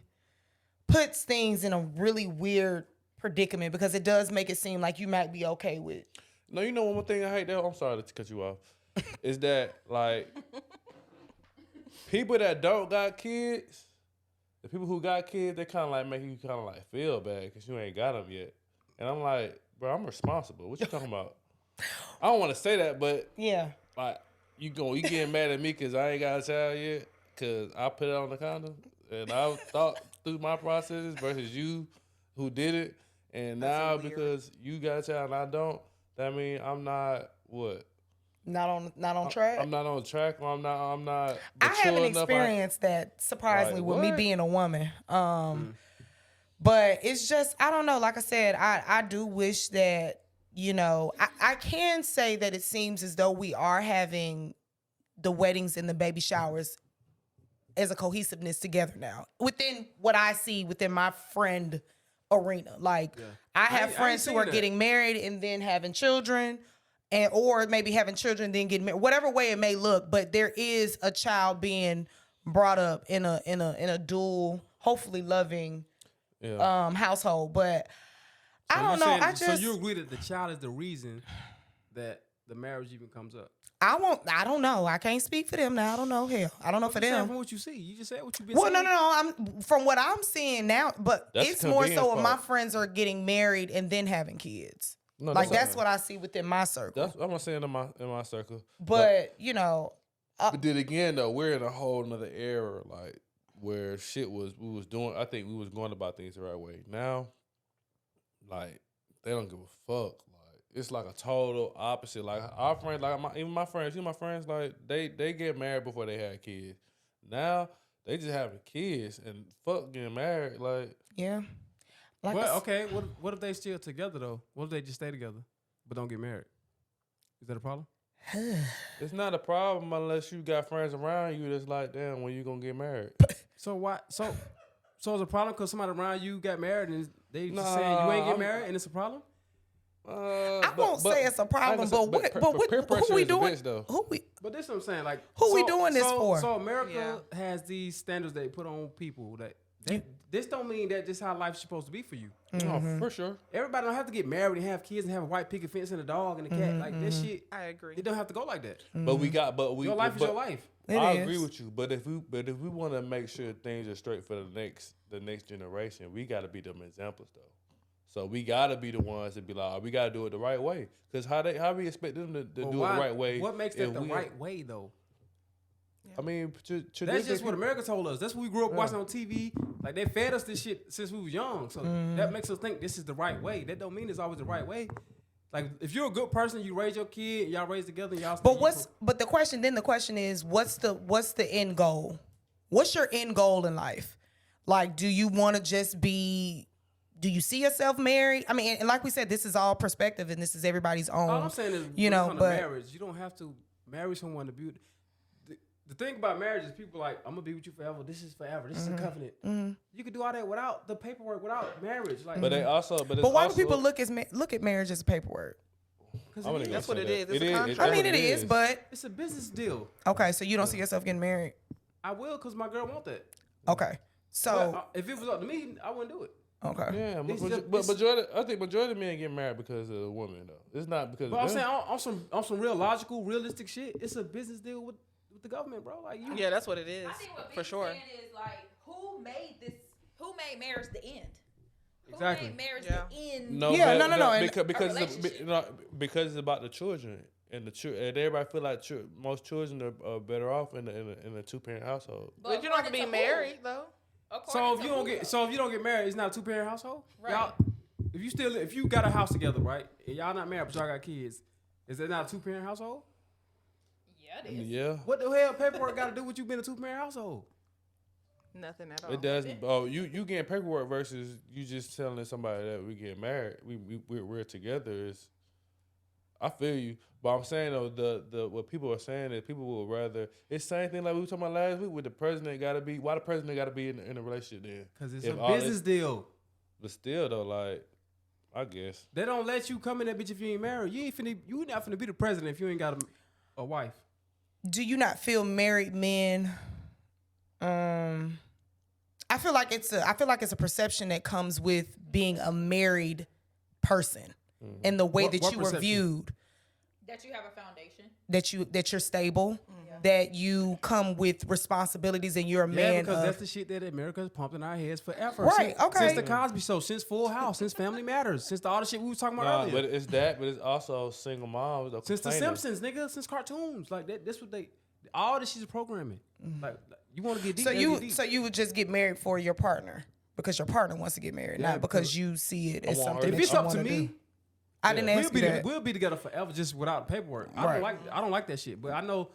puts things in a really weird predicament because it does make it seem like you might be okay with. No, you know one more thing I hate though. I'm sorry to cut you off. Is that like people that don't got kids, the people who got kids, they kind of like make you kind of like feel bad because you ain't got them yet. And I'm like, bro, I'm responsible. What you talking about? I don't want to say that, but Yeah. like you getting mad at me because I ain't got a child yet because I put it on the condom and I thought through my processes versus you who did it, and now because you got a child and I don't, that mean I'm not what. Not on track. I'm not on track. Or I'm not. I mature haven't enough. experienced that surprisingly Like, with me what? being a woman. But it's just I don't know. Like I said, I do wish that I can say that it seems as though we are having the weddings and the baby showers as a cohesiveness together now within what I see within my friend arena. Like I have ain't friends who seen are that. getting married and then having children. Or maybe having children and then getting married, whatever way it may look, but there is a child being brought up in a dual, hopefully loving household. But I So don't you know. saying- so you agree that the child is the reason that the marriage even comes up? I don't know. I can't speak for them now. I don't know. Hell, I don't know for I'm saying them. from what you see, you just said what you've been Well, saying. no. I'm from what I'm seeing now, but That's it's the more convenience so when my part. friends are getting married and then having kids. No, Like that's what I see within my circle. That's what I'm saying in my circle. But But then again, though, we're in a whole nother era, like where we was doing. I think we was going about things the right way. Now, like they don't give a fuck. Like it's like a total opposite. Like our friends, like my friends, my friends, like they get married before they had kids. Now they just having kids and fuck getting married. Like Yeah. Like Well, okay. What if they still together though? What if they just stay together but don't get married? Is that a problem? it's not a problem unless you got friends around you that's like, damn, when you gonna get married? So why? So it's a problem because somebody around you got married and they just Nah, saying you ain't get I'm- married and it's a problem? I won't say it's a problem, who we doing? Who we But this is what I'm saying. Like Who we doing this for? So America has these standards they put on people that this don't mean that this is how life's supposed to be for you. Oh, for sure. Everybody don't have to get married and have kids and have a white picket fence and a dog and a cat. Like that shit. I agree. It don't have to go like that. But we Your life is your life. I agree with you, but if we want to make sure things are straight for the next generation, we got to be them examples though. So we got to be the ones that be like, oh, we got to do it the right way. Because how we expect them to do it the right way? What makes that the right way though? I mean, That's just what America told us. That's what we grew up watching on TV. Like they fed us this shit since we was young. So that makes us think this is the right way. That don't mean it's always the right way. Like if you're a good person, you raise your kid, y'all raise together, and y'all. But the question is, what's the end goal? What's your end goal in life? Like, do you want to just be? Do you see yourself married? I mean, and like we said, this is all perspective, and this is everybody's own. All I'm saying is, but marriage, you don't have to marry someone to be. The thing about marriage is people like, I'm gonna be with you forever. This is forever. This is a covenant. You can do all that without the paperwork, without marriage. Like, But why do people look at marriage as paperwork? That's what it is. It's It a is. contract. I mean, it is, but it's a business deal. okay. So you don't see yourself getting married? I will, cause my girl want that. Okay. So But, if it was up to me, I wouldn't do it. okay. Yeah, It's but I think majority of men get married because of a woman though. It's not because. But I'm of them. saying on some real logical, realistic shit. It's a business deal with the government, bro. Like you. Yeah, that's what it is. I think what For Big's sure. saying is like, who made this? Who made marriage the end? Exactly. Who made marriage Yeah. the end? No, Yeah, but- no, and because a it's, because it's about the children and and everybody feel like most children are better off in a 2-parent household. But you don't have to be married though. So if you don't get married, it's not a 2-parent household. Right. Y'all, if you got a house together, right? And y'all not married, but y'all got kids. Is that not a 2-parent household? Yeah, it is. Yeah, What the hell paperwork got to do with you being a 2-parent household? Nothing at all. it doesn't. Oh, you getting paperwork versus you just telling somebody that we get married. We're together. Is I feel you, but I'm saying though the what people are saying is people would rather. It's the same thing like we were talking about last week with the president got to be. Why the president got to be in a relationship then? Because it's If a all business deal. But still though, like I guess. They don't let you come in that bitch if you ain't married. You not finna be the president if you ain't got a wife. Do you not feel married men? I feel like it's a perception that comes with being a married person and the way What that you were perception? viewed. That you have a foundation. That you're stable, that you come with responsibilities, and you're a Yeah, man. because of, that's the shit that America's pumped in our heads forever. Right, Since, okay. Since the Cosby Show, since Full House, since Family Matters, since all the shit we was talking about But earlier. it's that. But it's also single moms. Since the Simpsons, nigga, since cartoons. Like that's what they. All this shit is programming. Like you want to get deep. so you would just get married for your partner because your partner wants to get married, Yeah, not because you see it as want her something to- If that it's you up want to to me, do. I didn't ask you that. we'll be together forever just without paperwork. I Right. don't like that shit. But I know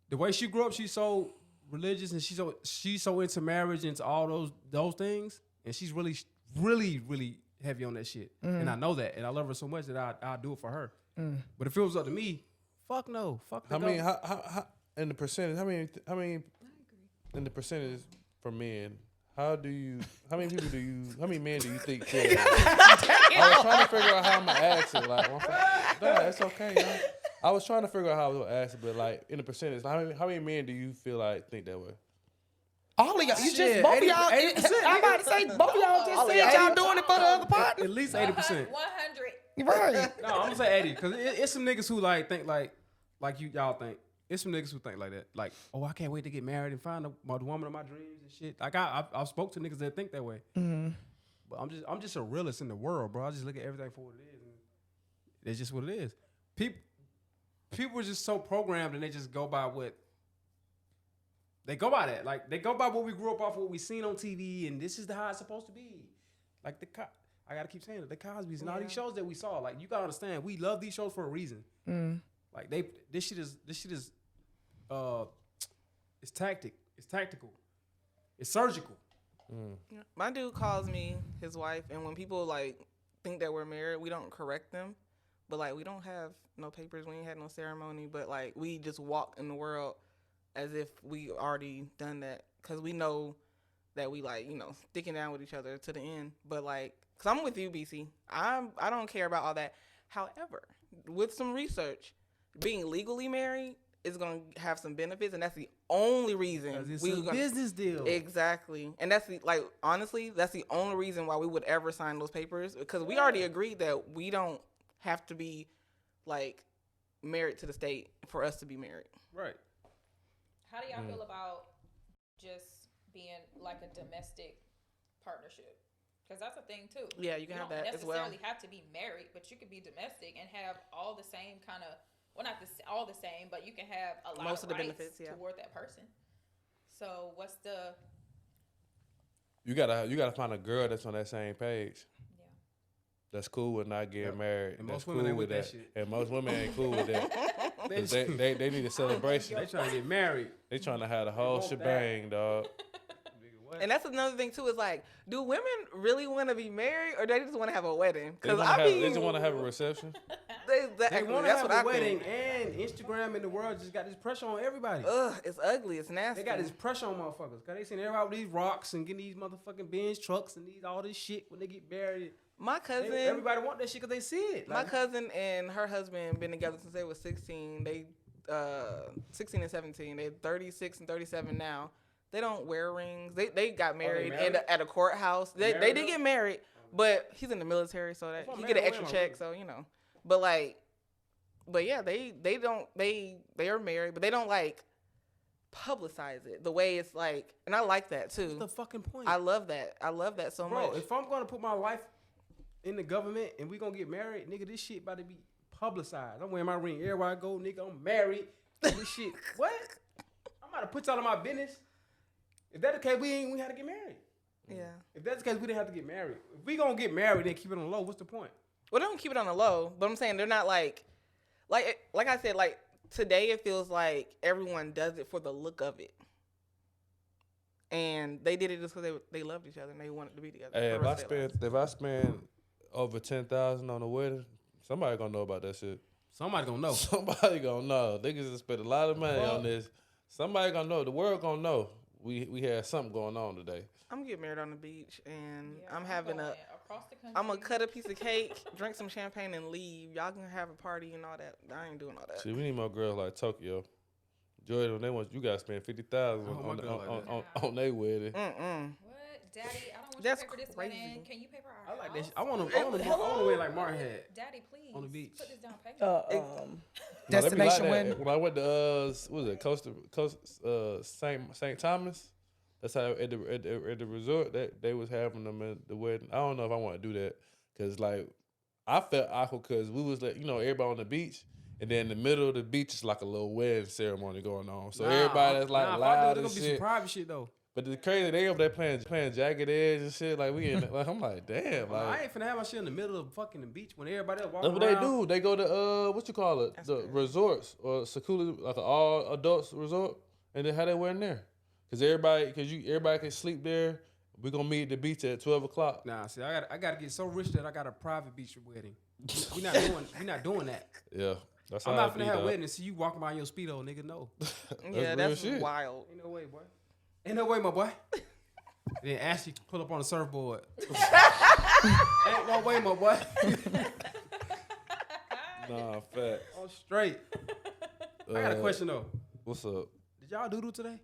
the way she grew up, she's so religious and she's so into marriage and into all those things, and she's really heavy on that shit. And I know that, and I love her so much that I'll do it for her. But if it was up to me, fuck no, fuck. I mean, how in the percentage? How many in the percentage for men? How many men do you think care? I was trying to figure out how I'm gonna ask it. Like, no, it's okay. Yo. I was trying to figure out how I was gonna ask it, but like in the percentage, how many men do you feel like think that way? All of y'all, you just Shit, both of y'all. 80%, I'm about to say both of y'all just said y'all doing it for the other partner. At least 80%. 100. Right. No, I'm gonna say 80 because it's some niggas who like think like y'all think. It's some niggas who think like that. Like, oh, I can't wait to get married and find the woman of my dreams and shit. Like I've spoke to niggas that think that way. But I'm just a realist in the world, bro. I just look at everything for what it is. And it's just what it is. People are just so programmed and they just go by what they go by that. Like they go by what we grew up off, what we seen on TV, and this is how it's supposed to be. Like I gotta keep saying it. The Cosby's and all these shows that we saw. Like you gotta understand, we love these shows for a reason. Like this shit is it's tactical, it's surgical. My dude calls me his wife, and when people like think that we're married, we don't correct them. But like we don't have no papers, we ain't had no ceremony, but like we just walk in the world as if we already done that, because we know that we like, you know, sticking down with each other to the end. But like, cause I'm with you, BC. I don't care about all that. However, with some research, being legally married is gonna have some benefits, and that's the only reason It's a business deal. Exactly, and that's the, like, honestly, that's the only reason why we would ever sign those papers, because we already agreed that we don't have to be like married to the state for us to be married. Right. How do y'all feel about just being like a domestic partnership? Because that's a thing too. Yeah, you can have that as well. You don't necessarily have to be married, but you could be domestic and have all the same kind of, well, not all the same, but you can have a lot Most of of the rights benefits, yeah. toward that person. So what's the? You gotta find a girl that's on that same page. Yeah. That's cool with not getting married. And That's most women cool ain't with that that. shit. And most women ain't cool with that. 'Cause they need a celebration. They trying to get married. They trying to have the whole want shebang, dog. And that's another thing too. Is like, do women really want to be married, or they just want to have a wedding? They Because just want to have a reception. They exactly, want to that's have what I a wedding, think. and Instagram and the world just got this pressure on everybody. Ugh, it's ugly. It's nasty. They got this pressure on motherfuckers, cause they seen everybody with these rocks and getting these motherfucking Benz trucks and these all this shit when they get married. My cousin, Everybody want that shit because they see it. my cousin and her husband been together since they was 16. They 16 and 17. They're 36 and 37 now. They don't wear rings. They got married, married? at a courthouse. They married did though? get married, but he's in the military, so that If I'm he get an married, extra where am I check. going? So you know, but yeah, they are married, but they don't like publicize it the way it's like, and I like that too. What's the fucking point? I love that. I love that so Bro, much. if I'm gonna put my life in the government and we gonna get married, nigga, this shit about to be publicized. I'm wearing my ring everywhere I go, nigga. I'm married. This shit, what? I'm about to put y'all in my business. If that's the case, we had to get married. Yeah. If that's the case, we didn't have to get married. If we gonna get married and keep it on the low, what's the point? Well, they don't keep it on the low, but I'm saying they're not like I said, like today it feels like everyone does it for the look of it, and they did it just because they loved each other and they wanted to be together. Hey, for if the I rest of their lives. spend over 10,000 on a wedding, somebody gonna know about that shit. Somebody gonna know. Somebody gonna know. Niggas just spent a lot of money on this. Somebody gonna know. The world gonna know. We had something going on today. I'm getting married on the beach, and Yeah, I'm having going a. across the country. I'm gonna cut a piece of cake, drink some champagne, and leave. Y'all can have a party and all that. I ain't doing all that. See, we need more girls like Tokyo. Jordan, they want you guys spend 50,000 I want a girl like on their wedding. Mm-mm. What, Daddy? I don't want That's you to pay for this crazy. wedding. Can you pay for our I like house? that shit. I want to win like Martin had. Daddy, please. On the beach. Put this down payment. No, they be like Destination that. wedding. When I went to what was it, Coast St. Thomas. That's how at the resort that they was having them at the wedding. I don't know if I want to do that because like I felt awkward because we was like, you know, everybody on the beach, and then in the middle of the beach is like a little wedding ceremony going on. So everybody that's like loud and There's gonna be some shit. private shit though. But the crazy, they over there playing Jagged Edge and shit. Like we in, like I'm like, damn, I like ain't finna have my shit in the middle of fucking the beach when everybody else that's walking what they around. do. They go to what you call it, the resorts or secluded, like an all adults resort, and then how they wearing there. Cause everybody can sleep there. We gonna meet at the beach at 12 o'clock. Nah, see, I gotta get so rich that I got a private beach wedding. we not doing that. Yeah, that's I'm how not I finna have a dog. wedding and see you walking by in your Speedo, nigga. No. Yeah, real that's shit. wild. Ain't no way, boy. Ain't no way, my boy. Then Ashley pull up on the surfboard. Ain't no way, my boy. Nah, fact. I'm straight. I got a question though. What's up? Did y'all doodle today?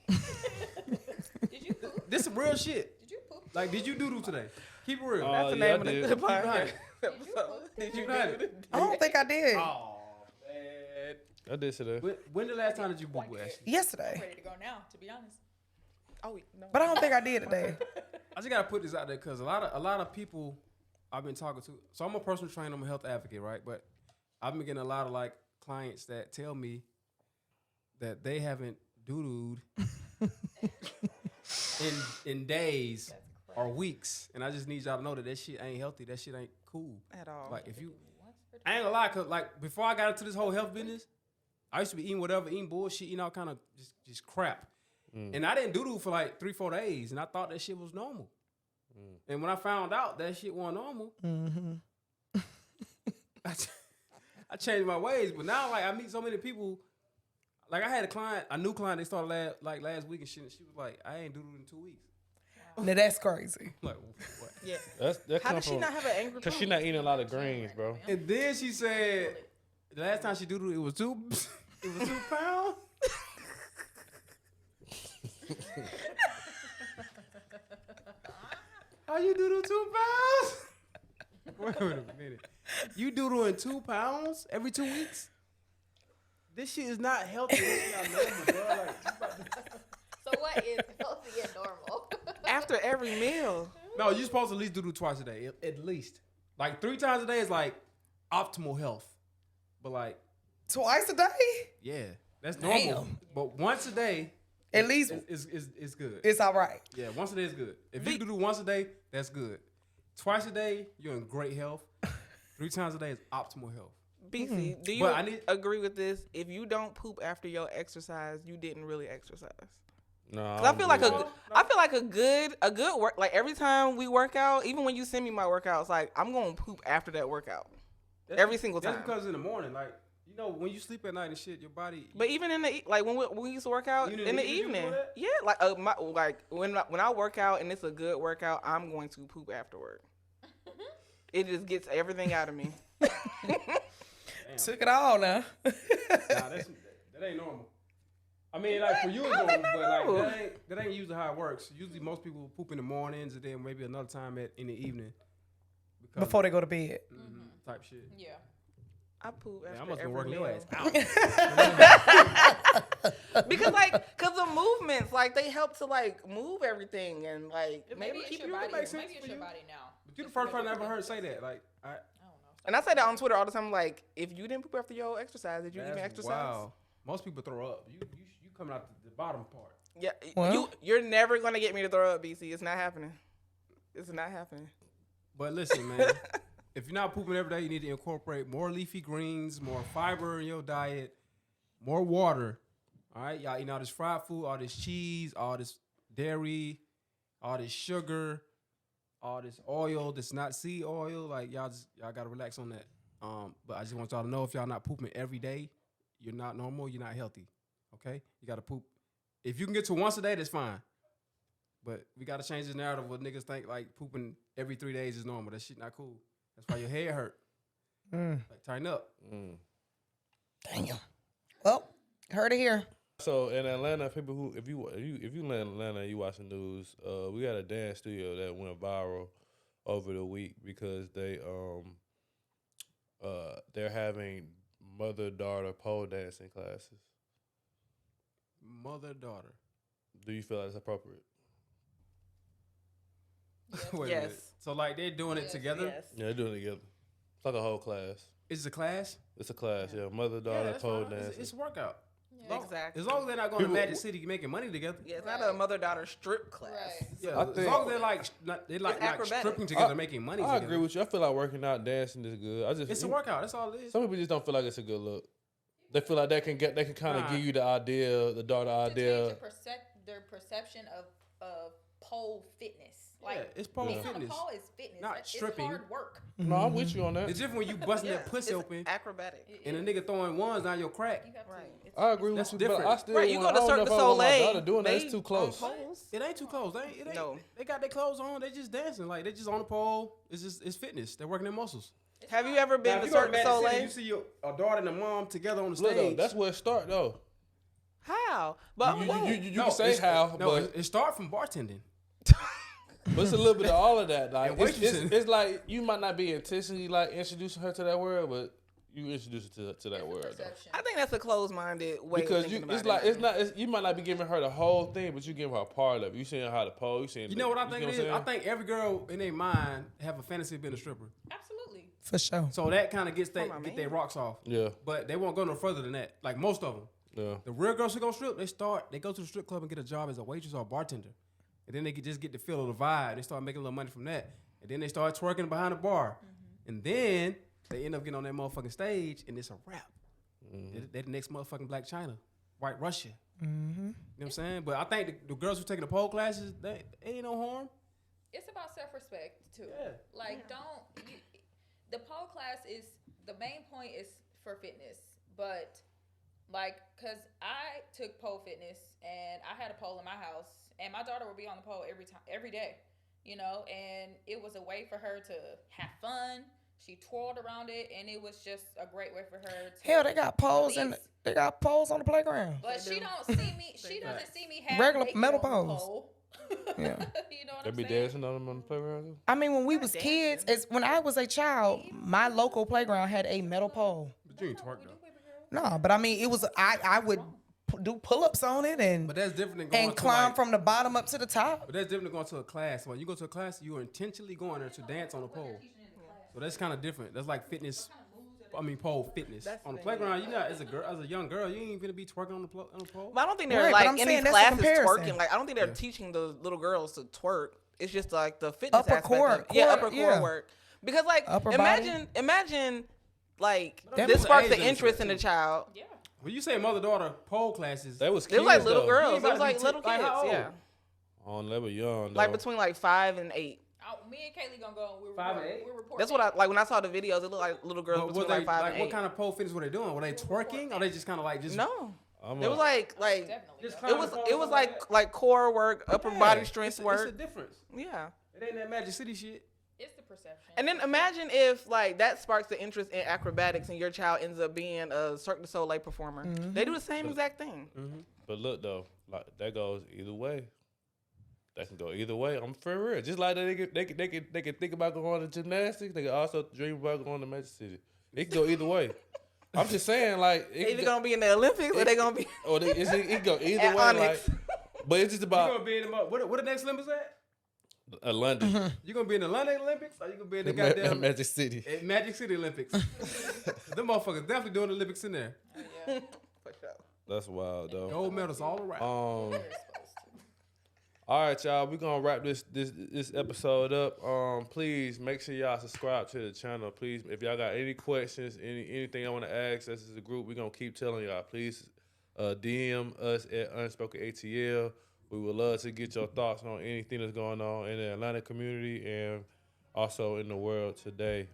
Did you poop? This some real shit. Did you poop? Like, did you doodle today? Keep it real. That's the yeah, name I of the did. good Keep it podcast honey. episode. Did you Keep it honey. do it? I don't think I did. Oh, man. I did today. When the last time did you boo boo, Ashley? Yesterday. Ready to go now, to be honest. Oh no. But I don't think I did today. I just gotta put this out there because a lot of people I've been talking to. So I'm a personal trainer, I'm a health advocate, right? But I've been getting a lot of like clients that tell me that they haven't doo-dooed in days or weeks, and I just need y'all to know that shit ain't healthy. That shit ain't cool At all. Like if you, I ain't gonna lie, cause like before I got into this whole health business, I used to be eating whatever, eating bullshit, eating all kind of just crap, and I didn't doo-doo for like 3-4 days, and I thought that shit was normal. And when I found out that shit wasn't normal, I changed my ways. But now, like, I meet so many people. Like, I had a new client. They started last week and shit. And she was like, "I ain't doodled in 2 weeks." Now that's crazy. I'm like, what? Yeah. That How come does she from- not have an angry Cause she poop? not eating a lot of greens, bro. And then she said, the last time she doodled, it was 2 pounds. How you doodle 2 pounds? Wait a minute. You doodle in 2 pounds every 2 weeks? This shit is not healthy. It's not normal, bro. Like, So what is healthy and normal? After every meal. no, you're supposed to at least doodle twice a day, at least. Like 3 times a day is like optimal health. But like, Twice a day? yeah, that's normal. Damn. But once a day, At least is good. it's all right. Yeah, once a day is good. If you do once a day, that's good. Twice a day, you're in great health. 3 times a day is optimal health. BC, do you But I need- agree with this? If you don't poop after your exercise, you didn't really exercise. No, 'Cause I feel like believe I feel like a good work. Like every time we work out, even when you send me my workouts, like I'm gonna poop after that workout. Every single time. That's because in the morning, like, you know, when you sleep at night and shit, your body. But even in the like when we used to work out Even in the you do evening, that? yeah, like when I work out and it's a good workout, I'm going to poop afterward. It just gets everything out of me. Took it all now. Nah, that ain't normal. I mean, like for you it's normal, but like that ain't usually how it works. Usually, most people poop in the mornings and then maybe another time in the evening. Because Before they go to bed. type shit. Yeah. I poop Man, I after must have every working your meal. ass out. Because the movements, like they help to like move everything and like Maybe keep it's your you. body. makes sense Maybe it's for your you. body now. But you the first person I ever heard say that. Like, And I say that on Twitter all the time. Like, if you didn't poop after your exercise, did you even that's exercise? Wow. Most people throw up. You coming out the bottom part. Yeah, Well. you're never gonna get me to throw up, BC. It's not happening. It's not happening. But listen, man, if you're not pooping every day, you need to incorporate more leafy greens, more fiber in your diet, more water. All right, y'all eating all this fried food, all this cheese, all this dairy, all this sugar, all this oil that's not seed oil. Like y'all gotta relax on that. But I just want y'all to know if y'all not pooping every day, you're not normal, you're not healthy. Okay? You gotta poop. If you can get to once a day, that's fine. But we gotta change this narrative where niggas think like pooping every 3 days is normal. That shit not cool. That's why your head hurt. Like tighten up. Damn. Well, heard it here. So in Atlanta, people who if you in Atlanta and you watch the news, we had a dance studio that went viral over the week because they're having mother-daughter pole dancing classes. Mother-daughter. Do you feel like it's appropriate? Wait a Yes. minute. So like they're doing it together? Yes. Yeah, they're doing it together. It's like a whole class. Is it a class? It's a class, yeah. Mother-daughter that's pole fine. dancing. It's a workout. Exactly. As long as they're not going to People- Magic City making money together. Yeah, it's not a mother-daughter strip class. Right. Yeah, I as think- long as they're like not acrobatic. stripping together, making money I together. agree with you. I feel like working out, dancing is good. I just It's a workout. That's all it is. Some people just don't feel like it's a good look. They feel like they can kind of Nah. give you the idea, the daughter To change idea. their perception of pole fitness. Like Yeah, it's pole being on a fitness. pole is fitness. Not It's stripping. hard work. No, I'm with you on that. It's different when you busting that pussy It's open acrobatic. and a nigga throwing ones down your crack. You have to. Right. I agree That's with you, different. but I still Right, you want, go to I don't know Cirque if du I want my Soleil. daughter doing that. It's they too close. on poles. It ain't too close. It ain't. No. They got their clothes on. They just dancing. Like they just on the pole. It's fitness. They're working their muscles. Have you ever been Now, to if you go Cirque du Magic City, Soleil? you see your a daughter and a mom together on the Look, though, stage. that's where it start though. How? But You whoa. can say how, No, but it start from bartending. it's a little bit of all of that. Like And it's, waitressing. it's like you might not be intentionally like introducing her to that world, but you introduce her to that world though. I think that's a closed-minded way Because of you, thinking about it's it. like it's not. You might not be giving her the whole thing, but you give her a part of it. You seeing how to pose. You seeing. You know what I you think know it is? what I'm I saying? think every girl in their mind have a fantasy of being a stripper. Absolutely. For sure. So that kind of gets my their man. rocks off. Yeah. But they won't go no further than that. Like most of them. Yeah. The real girls who go strip, they go to the strip club and get a job as a waitress or a bartender. And then they just get the feel of the vibe. They start making a little money from that. And then they start twerking behind the bar. And then they end up getting on that motherfucking stage and it's a wrap. They the next motherfucking Black China, White Russia. You know what I'm saying? But I think the girls who taking the pole classes, they ain't no harm. It's about self-respect too. Yeah. Like, the pole class is, the main point is for fitness, but like, cause I took pole fitness and I had a pole in my house, and my daughter would be on the pole every day, you know, and it was a way for her to have fun. She twirled around it, and it was just a great way for her to. Hell, they got poles release. they got poles on the playground. But she don't see me. She doesn't see me have Regular naked metal on the poles. pole. Yeah. You know what They I'm be saying? dancing on them on the playground too? I mean, when we was kids, when I was a child, my local playground had a metal pole. But you ain't twerk though. No, but I mean, it was I would do pull-ups on it But that's different than going and to climb like, from the bottom up to the top. But that's different than going to a class. When you go to a class, you are intentionally going there to dance on the pole. So that's kind of different. That's like fitness. Pole fitness. On the playground, you not as a young girl, you ain't gonna be twerking on the pole. But I don't think they're Right, but like I'm in saying these that's the classes comparison. twerking. Like I don't think they're teaching the little girls to twerk. It's just like the fitness Upper aspect core- of it. Yeah, core- upper core yeah. work. Because like Upper body. imagine like That this was sparks the age interest in the difference, child. Yeah. When you say mother-daughter pole classes, They was It kids was like little though. girls. You It ain't was about like to be little like, kids. how old? Yeah, Oh, they were young though. like between like 5 and 8. Me and Kaylee gonna go. And Five and eight? we're reporting. That's what I like when I saw the videos. It looked like little girls But between were they, like 5 like, and what 8. kind of pole fitness were they doing? Were they twerking or they just kind of like just No, I'm it was like Definitely. Just don't. it was like core work, upper body strength It's a work. difference. Yeah. It ain't that Magic City shit. It's the perception. And then imagine if like that sparks the interest in acrobatics and your child ends up being a Cirque du Soleil performer. They do the same exact thing. But look though, like that goes either way. That can go either way. I'm for real. Just like they can think about going to gymnastics. They can also dream about going to Magic City. It can go either way. I'm just saying, like, They either gonna be in the Olympics or they gonna be or it can go either at way. Onyx. Like, but it's just You about gonna be in the what the next Olympics at? London, You gonna be in the London Olympics or you gonna be in the goddamn Magic City. Magic City Olympics? Them motherfuckers definitely doing the Olympics in there. For sure. That's wild though. Gold medals all around. All right, y'all. We're gonna wrap this episode up. Please make sure y'all subscribe to the channel. Please, if y'all got any questions, anything I want to ask us as a group, we're gonna keep telling y'all. Please DM us at Unspoken ATL. We would love to get your thoughts on anything that's going on in the Atlanta community and also in the world today.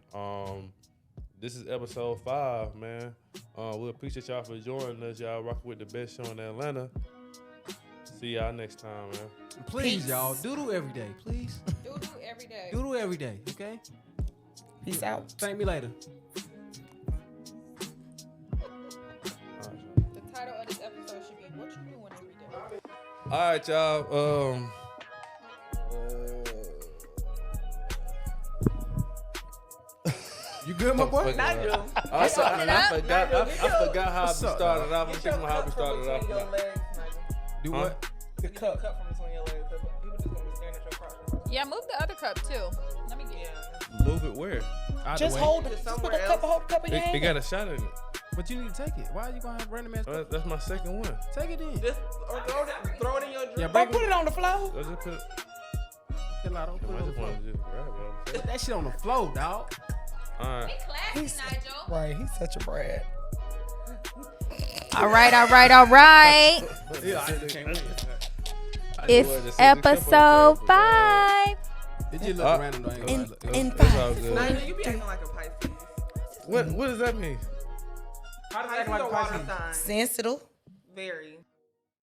This is episode 5, man. We appreciate y'all for joining us. Y'all rocking with the best show in Atlanta. See y'all next time, man. And please, y'all, doodle every day, please. Doodle every day. Doodle every day, okay? Peace out. Thank me later. The title of this episode should be "What You Doing Every Day." All right, y'all. You good, my boy? Nigel. I forgot how What's we up, started off. I'm Get your thinking how we cup from started off. between your legs, Nigel. Do Huh? what? The cup from between your legs. People just gonna be staring at your crotch. Yeah, move the other cup too. Let me get. Yeah. Move it where? Out Just the way. hold it. Just Just put somewhere a cup, else. hold the cup in your It hand. got a shot in it. But you need to take it. Why are you gonna have random ass? That's my second one. Take it in. Just or throw it in your drink. Yeah, Don't put it on the floor. I just put it. Chill out, don't put it I on the just floor. wanted to just grab it. Put that shit on the floor, dog. All right. Classy, Nigel. Right, he's such a brat. All right. Yeah, I just can't wait. It's episode 5. It just look random though. I ain't gonna lie. It's all good. Nigel, you be acting like a Pisces. What does that mean? How does Pisces act like are a water Pisces? sign. Sensitive. Very.